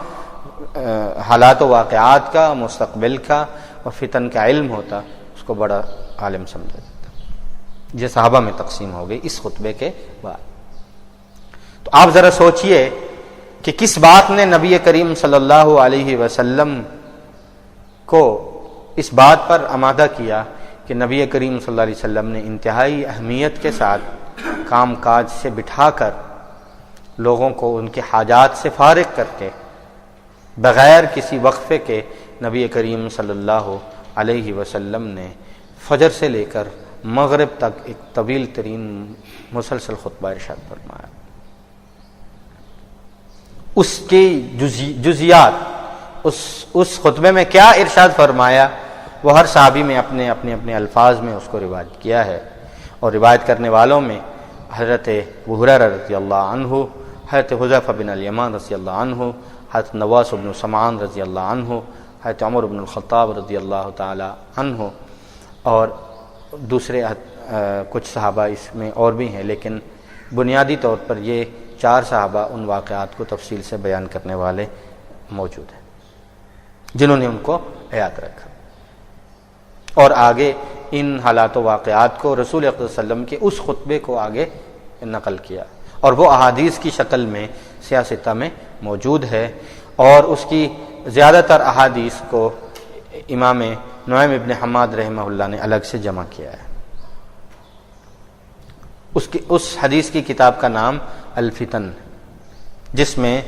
حالات و واقعات کا، مستقبل کا اور فتن کا علم ہوتا، اس کو بڑا عالم سمجھا جاتا۔ یہ صحابہ میں تقسیم ہو گئی اس خطبے کے بعد۔ تو آپ ذرا سوچئے کہ کس بات نے نبی کریم صلی اللہ علیہ وسلم کو اس بات پر آمادہ کیا کہ نبی کریم صلی اللہ علیہ وسلم نے انتہائی اہمیت کے ساتھ کام کاج سے بٹھا کر لوگوں کو ان کے حاجات سے فارغ کر کے بغیر کسی وقفے کے نبی کریم صلی اللہ علیہ وسلم نے فجر سے لے کر مغرب تک ایک طویل ترین مسلسل خطبہ ارشاد فرمایا۔ اس کی جزیات، اس خطبے میں کیا ارشاد فرمایا، وہ ہر صحابی میں اپنے اپنے الفاظ میں اس کو روایت کیا ہے، اور روایت کرنے والوں میں حضرت ابو ہریرہ رضی اللہ عنہ، حضرت حذیفہ بن الیمان رضی اللہ عنہ، حضرت نواس بن سمعان رضی اللہ عنہ، حضرت عمر بن الخطاب رضی اللہ تعالی عنہ، اور دوسرے کچھ صحابہ اس میں اور بھی ہیں، لیکن بنیادی طور پر یہ 4 صحابہ ان واقعات کو تفصیل سے بیان کرنے والے موجود ہیں جنہوں نے ان کو یاد رکھا اور آگے ان حالات و واقعات کو رسول اکرم صلی اللہ علیہ وسلم کے اس خطبے کو آگے نقل کیا، اور وہ احادیث کی شکل میں سیاستہ میں موجود ہے، اور اس کی زیادہ تر احادیث کو امام نعیم ابن حماد رحمہ اللہ نے الگ سے جمع کیا ہے۔ اس حدیث کی کتاب کا نام الفتن، جس میں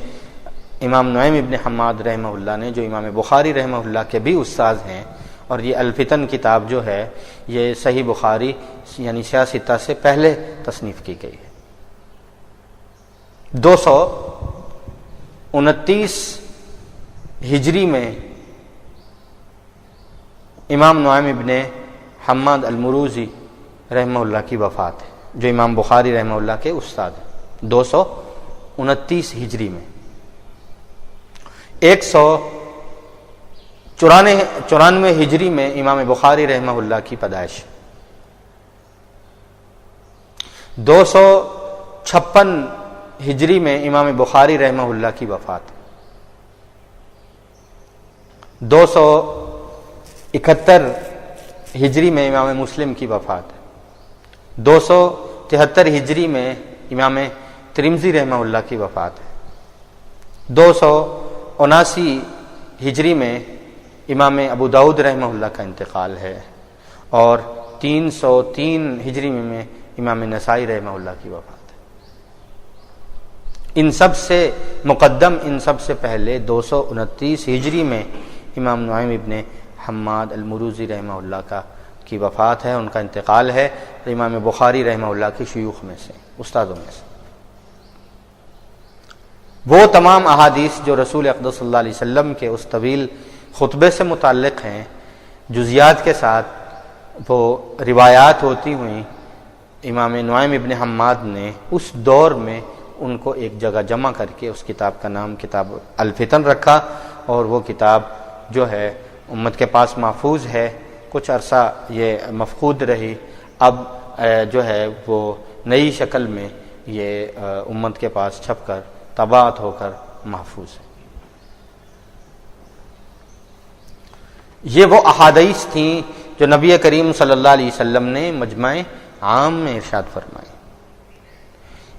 امام نعیم ابن حماد رحمہ اللہ نے، جو امام بخاری رحمہ اللہ کے بھی استاد ہیں، اور یہ الفتن کتاب جو ہے یہ صحیح بخاری یعنی سیاستہ سے پہلے تصنیف کی گئی ہے۔ 229 ہجری میں امام نعیم ابن حماد المروزی رحمہ اللہ کی وفات ہے، جو امام بخاری رحمہ اللہ کے استاد ہیں، 229 ہجری میں۔ 194 ہجری میں امام بخاری رحمہ اللہ کی پیدائش، 256 ہجری میں امام بخاری رحمہ اللہ کی وفات، 271 ہجری میں امام مسلم کی وفات، 273 ہجری میں امام ترمذی رحمہ اللہ کی وفات ہے، 279 ہجری میں امام ابو داؤد رحمہ اللہ کا انتقال ہے، اور 303 ہجری میں امام نسائی رحمہ اللہ کی وفات ہے۔ ان سب سے مقدم، ان سب سے پہلے 229 ہجری میں امام نعیم ابن حماد المروزی رحمہ اللہ کی وفات ہے، ان کا انتقال ہے، امام بخاری رحمہ اللہ کی شیوخ میں سے، استادوں میں سے۔ وہ تمام احادیث جو رسول اقدس صلی اللہ علیہ وسلم کے اس طویل خطبے سے متعلق ہیں، جزیات کے ساتھ وہ روایات ہوتی ہوئیں، امام نعیم ابن حماد نے اس دور میں ان کو ایک جگہ جمع کر کے اس کتاب کا نام کتاب الفتن رکھا، اور وہ کتاب جو ہے امت کے پاس محفوظ ہے، کچھ عرصہ یہ مفقود رہی، اب جو ہے وہ نئی شکل میں یہ امت کے پاس چھپ کر طباعت ہو کر محفوظ ہے۔ یہ وہ احادیث تھیں جو نبی کریم صلی اللہ علیہ وسلم نے مجمع عام میں ارشاد فرمائی۔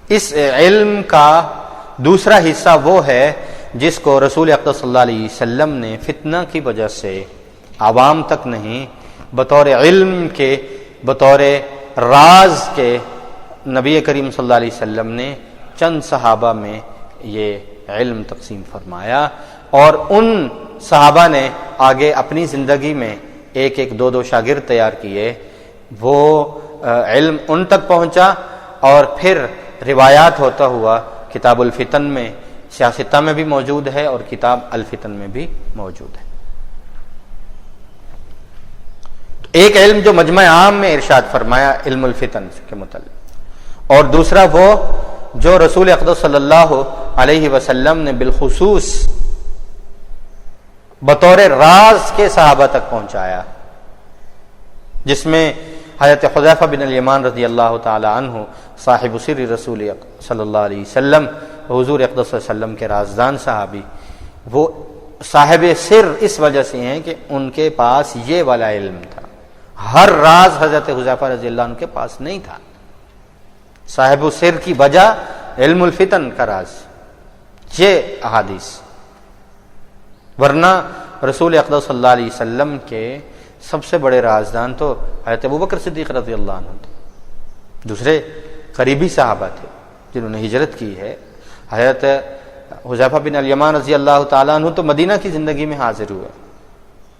اس علم کا دوسرا حصہ وہ ہے جس کو رسول اقدس صلی اللہ علیہ وسلم نے فتنہ کی وجہ سے عوام تک نہیں، بطور علم کے، بطور راز کے، نبی کریم صلی اللہ علیہ وسلم نے چند صحابہ میں یہ علم تقسیم فرمایا، اور ان صحابہ نے آگے اپنی زندگی میں ایک ایک دو شاگرد تیار کیے، وہ علم ان تک پہنچا، اور پھر روایات ہوتا ہوا کتاب الفتن میں، سیاستہ میں بھی موجود ہے، اور کتاب الفتن میں بھی موجود ہے۔ ایک علم جو مجمع عام میں ارشاد فرمایا علم الفتن کے متعلق، اور دوسرا وہ جو رسول اقدس صلی اللہ علیہ وسلم نے بالخصوص بطور راز کے صحابہ تک پہنچایا، جس میں حضرت حذیفہ بن الیمان رضی اللہ تعالی عنہ، صاحب سر رسول صلی اللہ علیہ وسلم، حضور اقدس صلی اللہ علیہ وسلم کے رازدان صحابی، وہ صاحب سر اس وجہ سے ہیں کہ ان کے پاس یہ والا علم تھا، ہر راز حضرت حذیفہ رضی اللہ عنہ کے پاس نہیں تھا، صاحب سر کی وجہ علم الفتن کا راز یہ احادیث، ورنہ رسول اقدس صلی اللہ علیہ وسلم کے سب سے بڑے رازدان تو حضرت ابوبکر صدیق رضی اللہ عنہ تھے، دوسرے قریبی صحابہ تھے جنہوں نے ہجرت کی ہے۔ حضرت حذیفہ بن الیمان رضی اللہ تعالیٰ عنہ تو مدینہ کی زندگی میں حاضر ہوئے،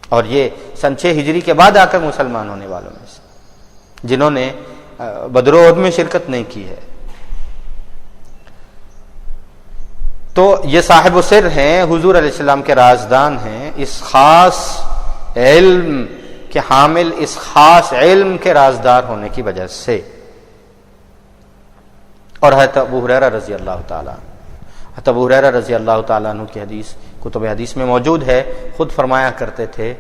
اور یہ سن 6 ہجری کے بعد آ کر مسلمان ہونے والوں میں سے، جنہوں نے بدر و احد میں شرکت نہیں کی ہے۔ تو یہ صاحب سر ہیں، حضور علیہ السلام کے رازدان ہیں، اس خاص علم کے حامل، اس خاص علم کے رازدار ہونے کی وجہ سے۔ اور حضرت ابو ہریرہ رضی اللہ تعالیٰ، ابو ہریرہ رضی اللہ تعالیٰ عنہ کی حدیث کتب حدیث میں موجود ہے، خود فرمایا کرتے تھے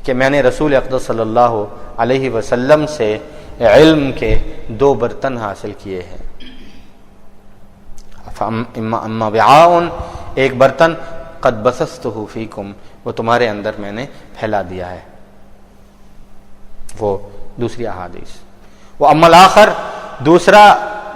کہ میں نے رسول اقدس صلی اللہ علیہ وسلم سے علم کے 2 برتن حاصل کیے ہیں، اما وعاء، ایک برتن قد بسطہ فیکم، وہ تمہارے اندر میں نے پھیلا دیا ہے، وہ دوسری احادیث۔ وہ اما الآخر، دوسرا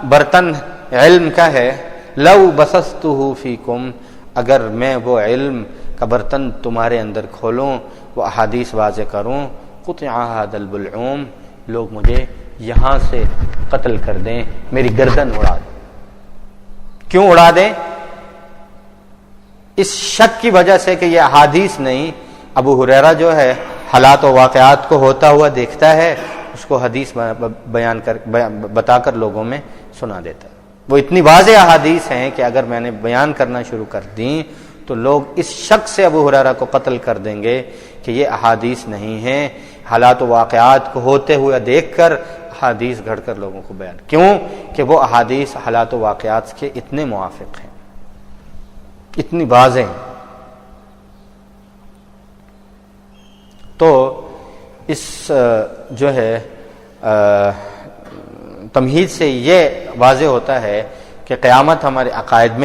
برتن علم کا ہے، لو بسطہ فیکم، اگر میں وہ علم کا برتن تمہارے اندر کھولوں، وہ احادیث واضح کروں، قطع ھذا البلعوم، لوگ مجھے یہاں سے قتل کر دیں، میری گردن اڑا دیں۔ کیوں اڑا دیں؟ اس شک کی وجہ سے کہ یہ احادیث نہیں، ابو ہریرہ جو ہے حالات و واقعات کو ہوتا ہوا دیکھتا ہے، اس کو حدیث بتا کر لوگوں میں سنا دیتا ہے۔ وہ اتنی واضح احادیث ہیں کہ اگر میں نے بیان کرنا شروع کر دیں تو لوگ اس شک سے ابو ہریرہ کو قتل کر دیں گے کہ یہ احادیث نہیں ہیں، حالات و واقعات کو ہوتے ہوئے دیکھ کر احادیث گھڑ کر لوگوں کو بیان، کیوں کہ وہ احادیث حالات و واقعات کے اتنے موافق ہیں، اتنی واضح ہیں۔ تو اس جو ہے تمہید سے یہ واضح ہوتا ہے کہ قیامت ہمارے عقائد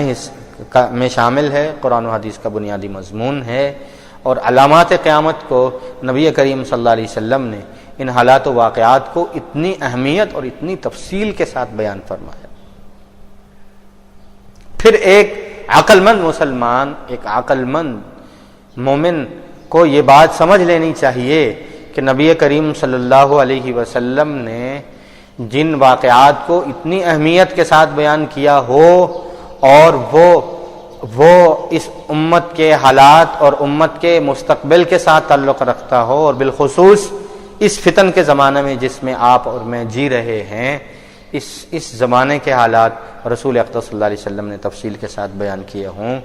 میں شامل ہے، قرآن و حدیث کا بنیادی مضمون ہے، اور علامات قیامت کو نبی کریم صلی اللہ علیہ وسلم نے ان حالات و واقعات کو اتنی اہمیت اور اتنی تفصیل کے ساتھ بیان فرمایا۔ پھر ایک عقل مند مسلمان، ایک عقل مند مومن کو یہ بات سمجھ لینی چاہیے کہ نبی کریم صلی اللہ علیہ وسلم نے جن واقعات کو اتنی اہمیت کے ساتھ بیان کیا ہو اور وہ اس امت کے حالات اور امت کے مستقبل کے ساتھ تعلق رکھتا ہو، اور بالخصوص اس فتن کے زمانے میں جس میں آپ اور میں جی رہے ہیں، اس زمانے کے حالات رسول اقدس صلی اللہ علیہ وسلم نے تفصیل کے ساتھ بیان کیے ہوں،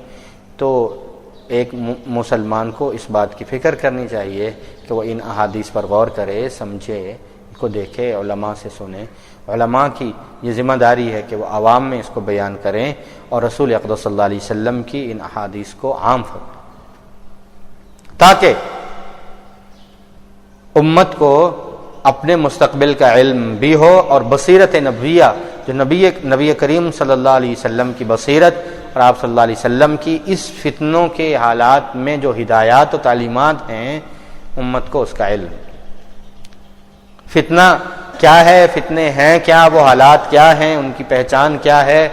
تو ایک مسلمان کو اس بات کی فکر کرنی چاہیے کہ وہ ان احادیث پر غور کرے، سمجھے، ان کو دیکھے، علماء سے سنے۔ علماء کی یہ ذمہ داری ہے کہ وہ عوام میں اس کو بیان کریں اور رسول اقدس صلی اللہ علیہ وسلم کی ان احادیث کو عام فرمائیں، تاکہ امت کو اپنے مستقبل کا علم بھی ہو، اور بصیرت نبویہ جو نبی کریم صلی اللہ علیہ وسلم کی بصیرت اور آپ صلی اللہ علیہ وسلم کی اس فتنوں کے حالات میں جو ہدایات و تعلیمات ہیں، امت کو اس کا علم۔ فتنہ کیا ہے، فتنے ہیں کیا، وہ حالات کیا ہیں، ان کی پہچان کیا ہے،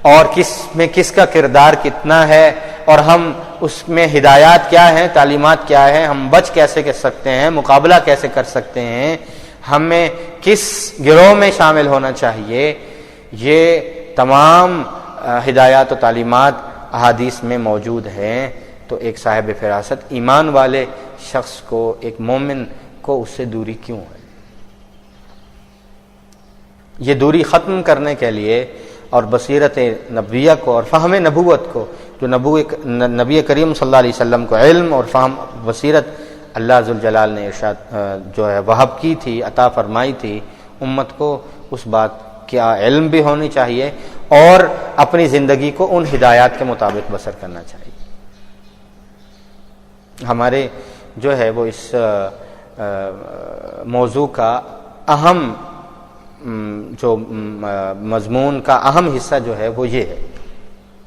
اور کس میں کس کا کردار کتنا ہے، اور ہم اس میں ہدایات کیا ہیں، تعلیمات کیا ہیں، ہم بچ کیسے کر سکتے ہیں، مقابلہ کیسے کر سکتے ہیں، ہمیں کس گروہ میں شامل ہونا چاہیے، یہ تمام ہدایات و تعلیمات احادیث میں موجود ہیں۔ تو ایک صاحب فراست ایمان والے شخص کو، ایک مومن کو اس سے دوری کیوں ہے؟ یہ دوری ختم کرنے کے لیے اور بصیرت نبویہ کو اور فہم نبوت کو، جو نبی کریم صلی اللہ علیہ وسلم کو علم اور فہم بصیرت اللہ ذوالجلال نے ارشاد جو ہے وہب کی تھی، عطا فرمائی تھی، امت کو اس بات کا علم بھی ہونی چاہیے اور اپنی زندگی کو ان ہدایات کے مطابق بسر کرنا چاہیے۔ ہمارے جو ہے وہ اس موضوع کا اہم جو مضمون کا اہم حصہ جو ہے وہ یہ ہے،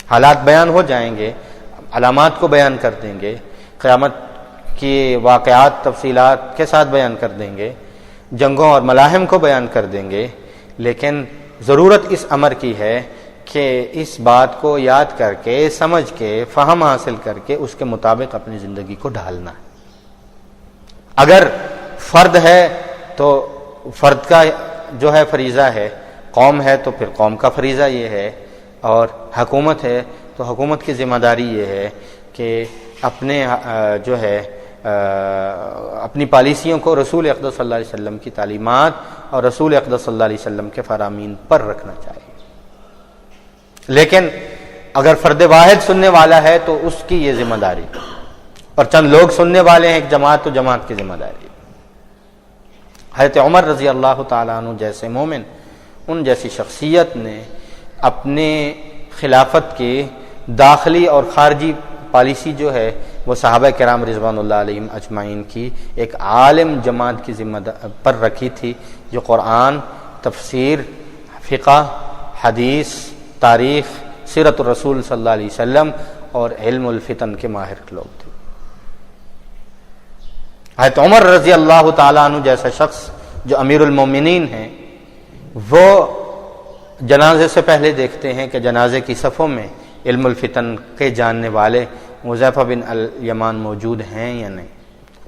حالات بیان ہو جائیں گے، علامات کو بیان کر دیں گے، قیامت کی واقعات تفصیلات کے ساتھ بیان کر دیں گے، جنگوں اور ملاحم کو بیان کر دیں گے، لیکن ضرورت اس امر کی ہے کہ اس بات کو یاد کر کے، سمجھ کے، فہم حاصل کر کے اس کے مطابق اپنی زندگی کو ڈھالنا ہے۔ اگر فرد ہے تو فرد کا جو ہے فریضہ ہے، قوم ہے تو پھر قوم کا فریضہ یہ ہے، اور حکومت ہے تو حکومت کی ذمہ داری یہ ہے کہ اپنے جو ہے اپنی پالیسیوں کو رسول اقدس صلی اللہ علیہ وسلم کی تعلیمات اور رسول اقدس صلی اللہ علیہ وسلم کے فرامین پر رکھنا چاہیے۔ لیکن اگر فرد واحد سننے والا ہے تو اس کی یہ ذمہ داری، اور چند لوگ سننے والے ہیں ایک جماعت، تو جماعت کی ذمہ داری۔ حضرت عمر رضی اللہ تعالیٰ عنہ جیسے مومن، ان جیسی شخصیت نے اپنے خلافت کی داخلی اور خارجی پالیسی جو ہے وہ صحابہ کرام رضوان اللہ علیہم اجمعین کی ایک عالم جماعت کی ذمہ پر رکھی تھی، جو قرآن، تفسیر، فقہ، حدیث، تاریخ، سیرت الرسول صلی اللہ علیہ وسلم اور علم الفتن کے ماہر لوگ تھے۔ حضرت عمر رضی اللہ تعالیٰ عنہ جیسا شخص جو امیر المومنین ہیں، وہ جنازے سے پہلے دیکھتے ہیں کہ جنازے کی صفوں میں علم الفتن کے جاننے والے حذیفہ بن الیمان موجود ہیں یا نہیں۔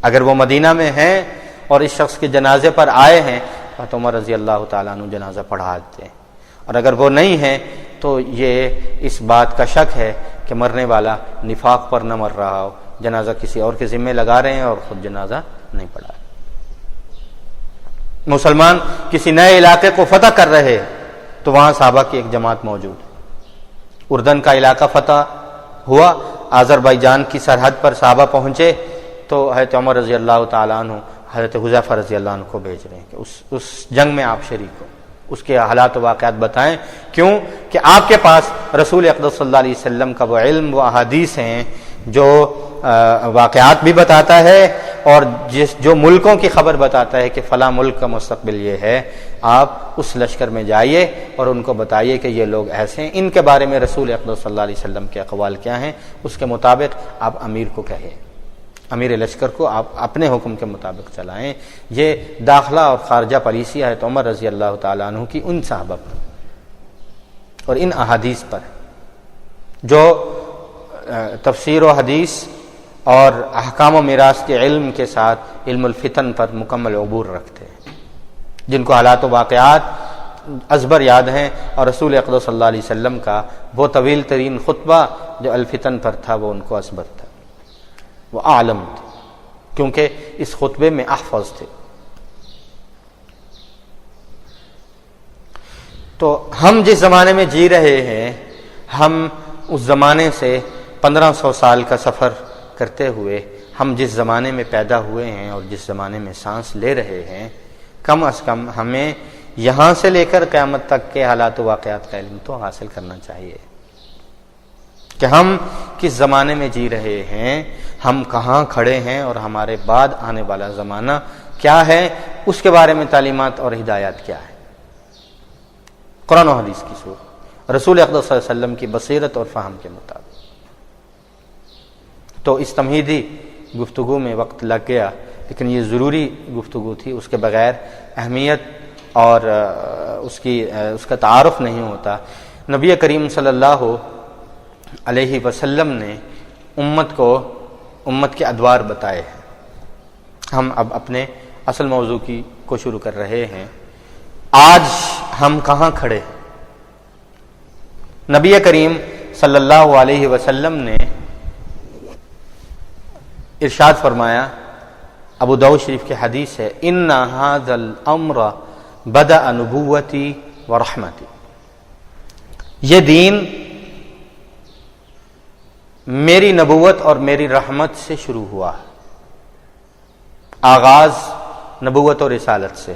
اگر وہ مدینہ میں ہیں اور اس شخص کے جنازے پر آئے ہیں تو عمر رضی اللہ تعالیٰ عنہ جنازہ پڑھا دیتے ہیں، اور اگر وہ نہیں ہیں تو یہ اس بات کا شک ہے کہ مرنے والا نفاق پر نہ مر رہا ہو، جنازہ کسی اور کے ذمہ لگا رہے ہیں اور خود جنازہ نہیں پڑھا۔ مسلمان کسی نئے علاقے کو فتح کر رہے ہیں تو وہاں صحابہ کی ایک جماعت موجود ہے۔ اردن کا علاقہ فتح ہوا، آذربائیجان کی سرحد پر صحابہ پہنچے تو حضرت عمر رضی اللہ تعالیٰ عنہ حضرت حذیفہ رضی اللہ عنہ کو بھیج رہے ہیں کہ اس جنگ میں آپ شریک ہو، اس کے حالات و واقعات بتائیں۔ کیوں کہ آپ کے پاس رسول اقدس صلی اللہ علیہ وسلم کا وہ علم و احادیث ہیں جو واقعات بھی بتاتا ہے، اور جو ملکوں کی خبر بتاتا ہے کہ فلاں ملک کا مستقبل یہ ہے، آپ اس لشکر میں جائیے اور ان کو بتائیے کہ یہ لوگ ایسے ہیں، ان کے بارے میں رسول اقدس صلی اللہ علیہ وسلم کے اقوال کیا ہیں، اس کے مطابق آپ امیر کو کہیں، امیر لشکر کو آپ اپنے حکم کے مطابق چلائیں۔ یہ داخلہ اور خارجہ پالیسی ہے تو عمر رضی اللہ تعالیٰ عنہ کی ان صحابہ پر اور ان احادیث پر جو تفسیر و حدیث اور احکام و میراث کے علم کے ساتھ علم الفتن پر مکمل عبور رکھتے ہیں، جن کو حالات و واقعات ازبر یاد ہیں، اور رسول اقدس صلی اللہ علیہ وسلم کا وہ طویل ترین خطبہ جو الفتن پر تھا وہ ان کو ازبر تھا، وہ عالم تھے، کیونکہ اس خطبے میں احفظ تھے۔ تو ہم جس زمانے میں جی رہے ہیں، ہم اس زمانے سے 1500 سال کا سفر کرتے ہوئے ہم جس زمانے میں پیدا ہوئے ہیں اور جس زمانے میں سانس لے رہے ہیں، کم از کم ہمیں یہاں سے لے کر قیامت تک کے حالات و واقعات کا علم تو حاصل کرنا چاہیے کہ ہم کس زمانے میں جی رہے ہیں، ہم کہاں کھڑے ہیں اور ہمارے بعد آنے والا زمانہ کیا ہے، اس کے بارے میں تعلیمات اور ہدایات کیا ہے، قرآن و حدیث کی صورت، رسول اقدس صلی اللہ علیہ وسلم کی بصیرت اور فہم کے مطابق۔ تو اس تمہیدی گفتگو میں وقت لگ گیا، لیکن یہ ضروری گفتگو تھی، اس کے بغیر اہمیت اور اس کا تعارف نہیں ہوتا۔ نبی کریم صلی اللہ علیہ وسلم نے امت کے ادوار بتائے ہیں۔ ہم اب اپنے اصل موضوع کو شروع کر رہے ہیں۔ آج ہم کہاں کھڑے ہیں؟ نبی کریم صلی اللہ علیہ وسلم نے ارشاد فرمایا، ابو داؤد شریف کی حدیث ہے، ان ھذا الامر بدأ نبوتی ورحمتی، یہ دین میری نبوت اور میری رحمت سے شروع ہوا ہے۔ آغاز نبوت اور رسالت سے۔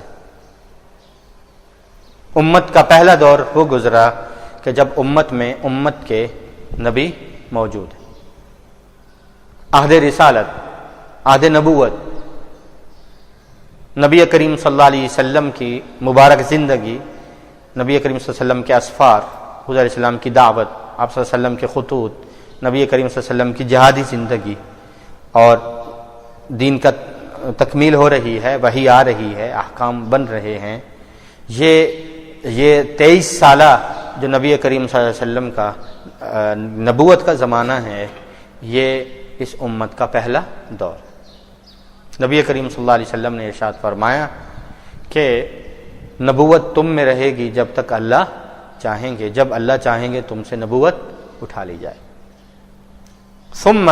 امت کا پہلا دور وہ گزرا کہ جب امت کے نبی موجود ہیں۔ عہد رسالت، عہد نبوت، نبی کریم صلی اللہ علیہ وسلم کی مبارک زندگی، نبی کریم صلی اللہ علیہ وسلم کے اسفار، حضور علیہ السلام کی دعوت، آپ صلی اللہ علیہ وسلم کے خطوط، نبی کریم صلی اللہ علیہ وسلم کی جہادی زندگی، اور دین کا تکمیل ہو رہی ہے، وحی آ رہی ہے، احکام بن رہے ہیں۔ یہ 23 سالہ جو نبی کریم صلی اللہ علیہ وسلم کا نبوت کا زمانہ ہے، یہ اس امت کا پہلا دور۔ نبی کریم صلی اللہ علیہ وسلم نے ارشاد فرمایا کہ نبوت تم میں رہے گی جب تک اللہ چاہیں گے، جب اللہ چاہیں گے تم سے نبوت اٹھا لی جائے۔ ثم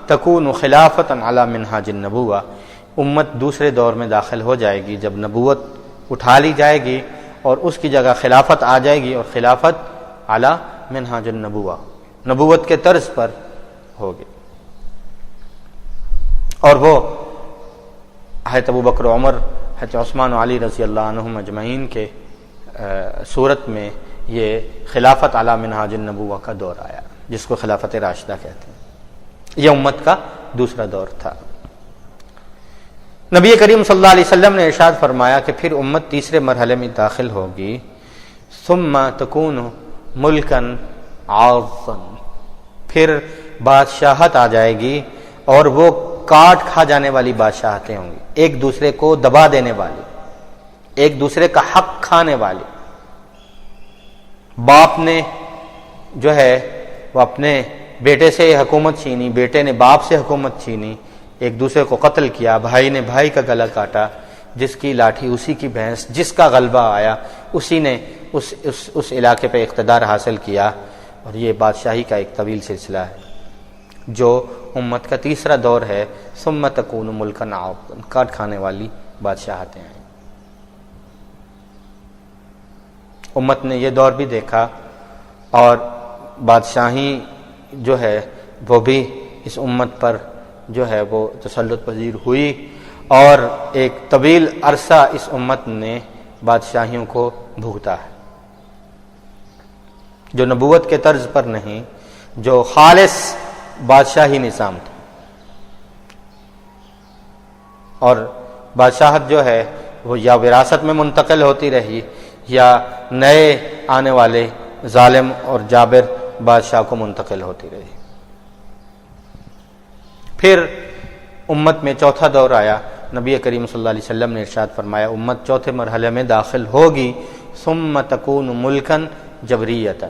تکون خلافتا علی منہاج النبوہ، امت دوسرے دور میں داخل ہو جائے گی جب نبوت اٹھا لی جائے گی اور اس کی جگہ خلافت آ جائے گی، اور خلافت علی منہاج النبوہ، نبوت کے طرز پر ہوگی۔ اور وہ حضرت ابوبکر و عمر، حضرت عثمان و علی رضی اللہ عنہم اجمعین کے صورت میں یہ خلافت علی منہاج النبوہ کا دور آیا۔ جس کو خلافت راشدہ کہتے ہیں۔ یہ امت کا دوسرا دور تھا۔ نبی کریم صلی اللہ علیہ وسلم نے ارشاد فرمایا کہ پھر امت تیسرے مرحلے میں داخل ہوگی، ثم تکون ملکا عاضا، پھر بادشاہت آ جائے گی اور وہ کاٹ کھا جانے والی بادشاہتیں ہوں گی، ایک دوسرے کو دبا دینے والی، ایک دوسرے کا حق کھانے والی۔ باپ نے جو ہے وہ اپنے بیٹے سے حکومت چھینی، بیٹے نے باپ سے حکومت چھینی، ایک دوسرے کو قتل کیا، بھائی نے بھائی کا گلا کاٹا، جس کی لاٹھی اسی کی بھینس، جس کا غلبہ آیا اسی نے اس علاقے پہ اقتدار حاصل کیا، اور یہ بادشاہی کا ایک طویل سلسلہ ہے جو امت کا تیسرا دور ہے۔ ثم تکون ملکا عاضا، کاٹ کھانے والی بادشاہتیں ہیں۔ امت نے یہ دور بھی دیکھا اور بادشاہی جو ہے وہ بھی اس امت پر جو ہے وہ تسلط پذیر ہوئی، اور ایک طویل عرصہ اس امت نے بادشاہیوں کو بھگتا ہے، جو نبوت کے طرز پر نہیں، جو خالص بادشاہی نظام تھا۔ اور بادشاہت جو ہے وہ یا وراثت میں منتقل ہوتی رہی یا نئے آنے والے ظالم اور جابر بادشاہ کو منتقل ہوتی رہی۔ پھر امت میں چوتھا دور آیا۔ نبی کریم صلی اللہ علیہ وسلم نے ارشاد فرمایا امت چوتھے مرحلے میں داخل ہوگی، ثم تکون ملکا جبریتا،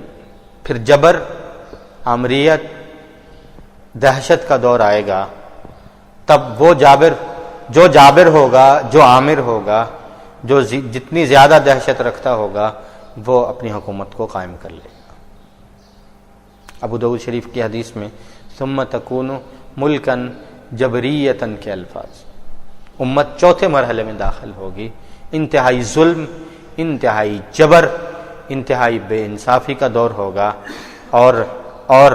پھر جبر، آمریت، دہشت کا دور آئے گا۔ تب وہ جو جابر ہوگا، جو عامر ہوگا، جو جتنی زیادہ دہشت رکھتا ہوگا، وہ اپنی حکومت کو قائم کر لے گا۔ ابو داؤد شریف کی حدیث میں ثم تکون ملکا جبریتا کے الفاظ۔ امت چوتھے مرحلے میں داخل ہوگی، انتہائی ظلم، انتہائی جبر، انتہائی بے انصافی کا دور ہوگا، اور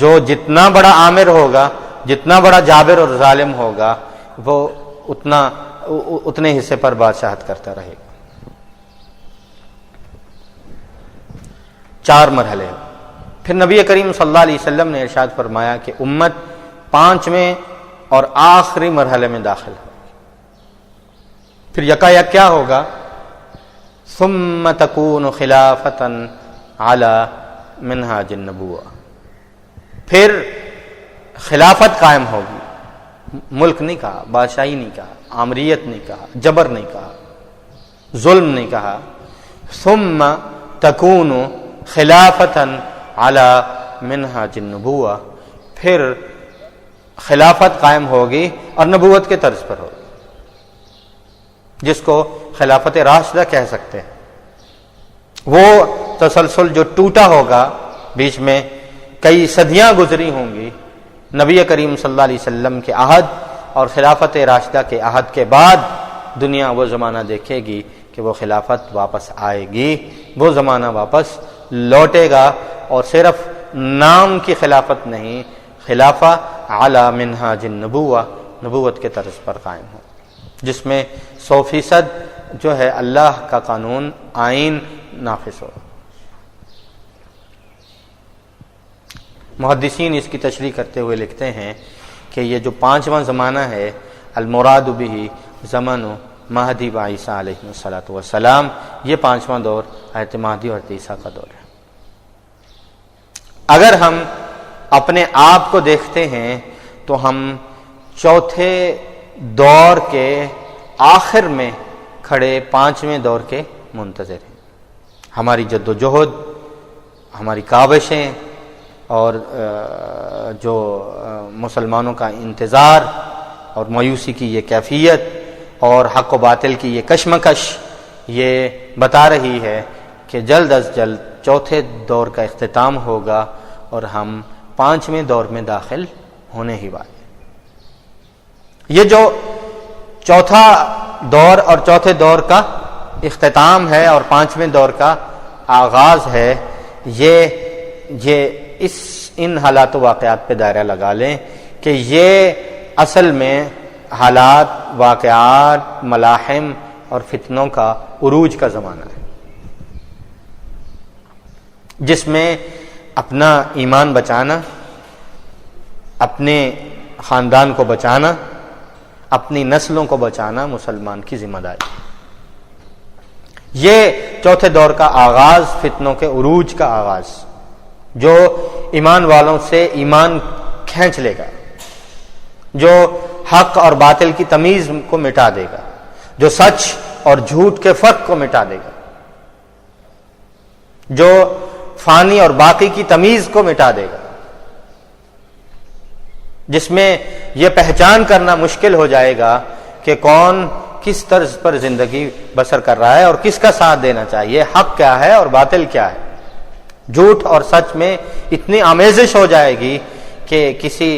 جو جتنا بڑا عامر ہوگا، جتنا بڑا جابر اور ظالم ہوگا، وہ اتنے حصے پر بادشاہت کرتا رہے گا۔ 4 مرحلے۔ پھر نبی کریم صلی اللہ علیہ وسلم نے ارشاد فرمایا کہ امت 5ویں اور آخری مرحلے میں داخل ہوگی۔ پھر یکایک کیا ہوگا؟ ثم تکون خلافتا علی منہاج النبوہ، پھر خلافت قائم ہوگی۔ ملک نہیں کہا، بادشاہی نہیں کہا، آمریت نہیں کہا، جبر نہیں کہا، ظلم نہیں کہا۔ ثم تکون خلافتا علی منہاج النبوہ، پھر خلافت قائم ہوگی اور نبوت کے طرز پر ہوگی، جس کو خلافت راشدہ کہہ سکتے ہیں۔ وہ تسلسل جو ٹوٹا ہوگا، بیچ میں کئی صدیاں گزری ہوں گی، نبی کریم صلی اللہ علیہ وسلم کے عہد اور خلافت راشدہ کے عہد کے بعد دنیا وہ زمانہ دیکھے گی کہ وہ خلافت واپس آئے گی، وہ زمانہ واپس لوٹے گا، اور صرف نام کی خلافت نہیں، خلافہ علی منہاج النبوہ، نبوت کے طرز پر قائم ہو، جس میں 100% جو ہے اللہ کا قانون، آئین نافذ ہو۔ محدثین اس کی تشریح کرتے ہوئے لکھتے ہیں کہ یہ جو 5واں زمانہ ہے، المراد بہ زمن مہدی و عیسیٰ علیہ الصلوۃ والسلام، یہ 5واں دور حضرت مہدی اور حضرت عیسیٰ کا دور ہے۔ اگر ہم اپنے آپ کو دیکھتے ہیں تو ہم چوتھے دور کے آخر میں کھڑے 5ویں دور کے منتظر ہیں۔ ہماری جد و جہد، ہماری کاوشیں، اور جو مسلمانوں کا انتظار اور مایوسی کی یہ کیفیت، اور حق و باطل کی یہ کشمکش، یہ بتا رہی ہے کہ جلد از جلد چوتھے دور کا اختتام ہوگا اور ہم 5ویں دور میں داخل ہونے ہی والے۔ یہ جو چوتھا دور اور چوتھے دور کا اختتام ہے اور 5ویں دور کا آغاز ہے، یہ ان حالات و واقعات پہ دائرہ لگا لیں کہ یہ اصل میں حالات، واقعات، ملاحم اور فتنوں کا عروج کا زمانہ ہے، جس میں اپنا ایمان بچانا، اپنے خاندان کو بچانا، اپنی نسلوں کو بچانا مسلمان کی ذمہ داری۔ یہ چوتھے دور کا آغاز، فتنوں کے عروج کا آغاز، جو ایمان والوں سے ایمان کھینچ لے گا، جو حق اور باطل کی تمیز کو مٹا دے گا، جو سچ اور جھوٹ کے فرق کو مٹا دے گا، جو فانی اور باقی کی تمیز کو مٹا دے گا، جس میں یہ پہچان کرنا مشکل ہو جائے گا کہ کون کس طرز پر زندگی بسر کر رہا ہے اور کس کا ساتھ دینا چاہیے، حق کیا ہے اور باطل کیا ہے۔ جھوٹ اور سچ میں اتنی آمیزش ہو جائے گی کہ کسی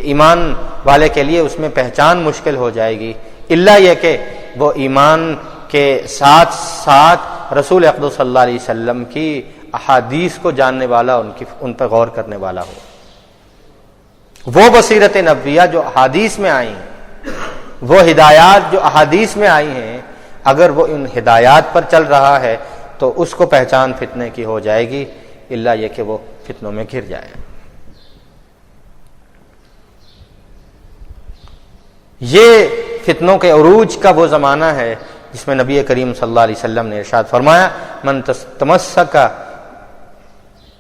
ایمان والے کے لیے اس میں پہچان مشکل ہو جائے گی، الا یہ کہ وہ ایمان کے ساتھ ساتھ رسول اقدس صلی اللہ علیہ وسلم کی احادیث کو جاننے والا، ان پر غور کرنے والا ہو۔ وہ بصیرت نبویہ جو احادیث میں آئی ہیں، وہ ہدایات جو احادیث میں آئی ہیں، اگر وہ ان ہدایات پر چل رہا ہے تو اس کو پہچان فتنے کی ہو جائے گی، الا یہ کہ وہ فتنوں میں گر جائے۔ یہ فتنوں کے عروج کا وہ زمانہ ہے جس میں نبی کریم صلی اللہ علیہ وسلم نے ارشاد فرمایا، من تمسک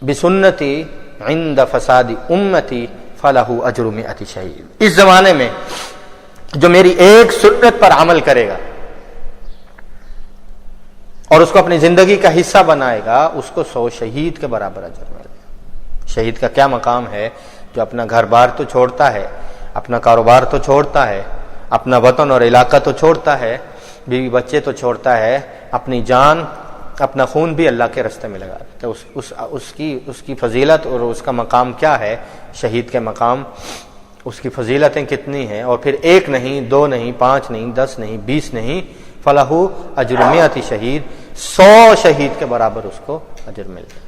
بسنتی عند فساد امتی فلہ اجر مئۃ شہید۔ اس زمانے میں جو میری ایک سنت پر عمل کرے گا اور اس کو اپنی زندگی کا حصہ بنائے گا، اس کو 100 شہید کے برابر اجر ملے گا۔ شہید کا کیا مقام ہے جو اپنا گھر بار تو چھوڑتا ہے، اپنا کاروبار تو چھوڑتا ہے، اپنا وطن اور علاقہ تو چھوڑتا ہے، بیوی بچے تو چھوڑتا ہے، اپنی جان، اپنا خون بھی اللہ کے راستے میں لگا دیتا ہے۔ اس کی فضیلت اور اس کا مقام کیا ہے، شہید کے مقام، اس کی فضیلتیں کتنی ہیں، اور پھر 1 نہیں، 2 نہیں، 5 نہیں، 10 نہیں، 20 نہیں، فلہ اجر مئۃ شہید، 100 شہید کے برابر اس کو اجر ملتا ہے۔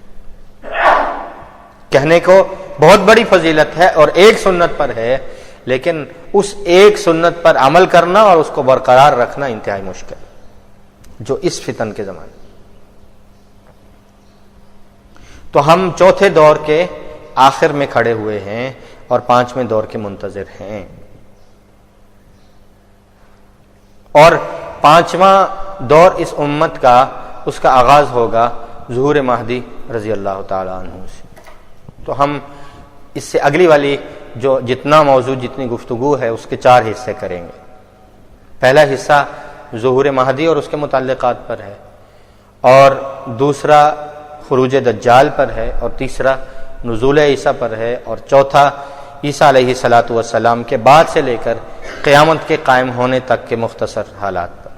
کہنے کو بہت بڑی فضیلت ہے اور ایک سنت پر ہے، لیکن اس ایک سنت پر عمل کرنا اور اس کو برقرار رکھنا انتہائی مشکل، جو اس فتن کے زمانے۔ تو ہم چوتھے دور کے آخر میں کھڑے ہوئے ہیں اور 5ویں دور کے منتظر ہیں، اور 5واں دور اس امت کا، اس کا آغاز ہوگا ظہور مہدی رضی اللہ تعالی عنہ سے۔ تو ہم اس سے اگلی والی جو جتنا موضوع، جتنی گفتگو ہے، اس کے 4 حصے کریں گے۔ پہلا حصہ ظہور مہدی اور اس کے متعلقات پر ہے، اور دوسرا خروج دجال پر ہے، اور تیسرا نزول عیسیٰ پر ہے، اور چوتھا عیسیٰ علیہ الصلوۃ والسلام کے بعد سے لے کر قیامت کے قائم ہونے تک کے مختصر حالات پر۔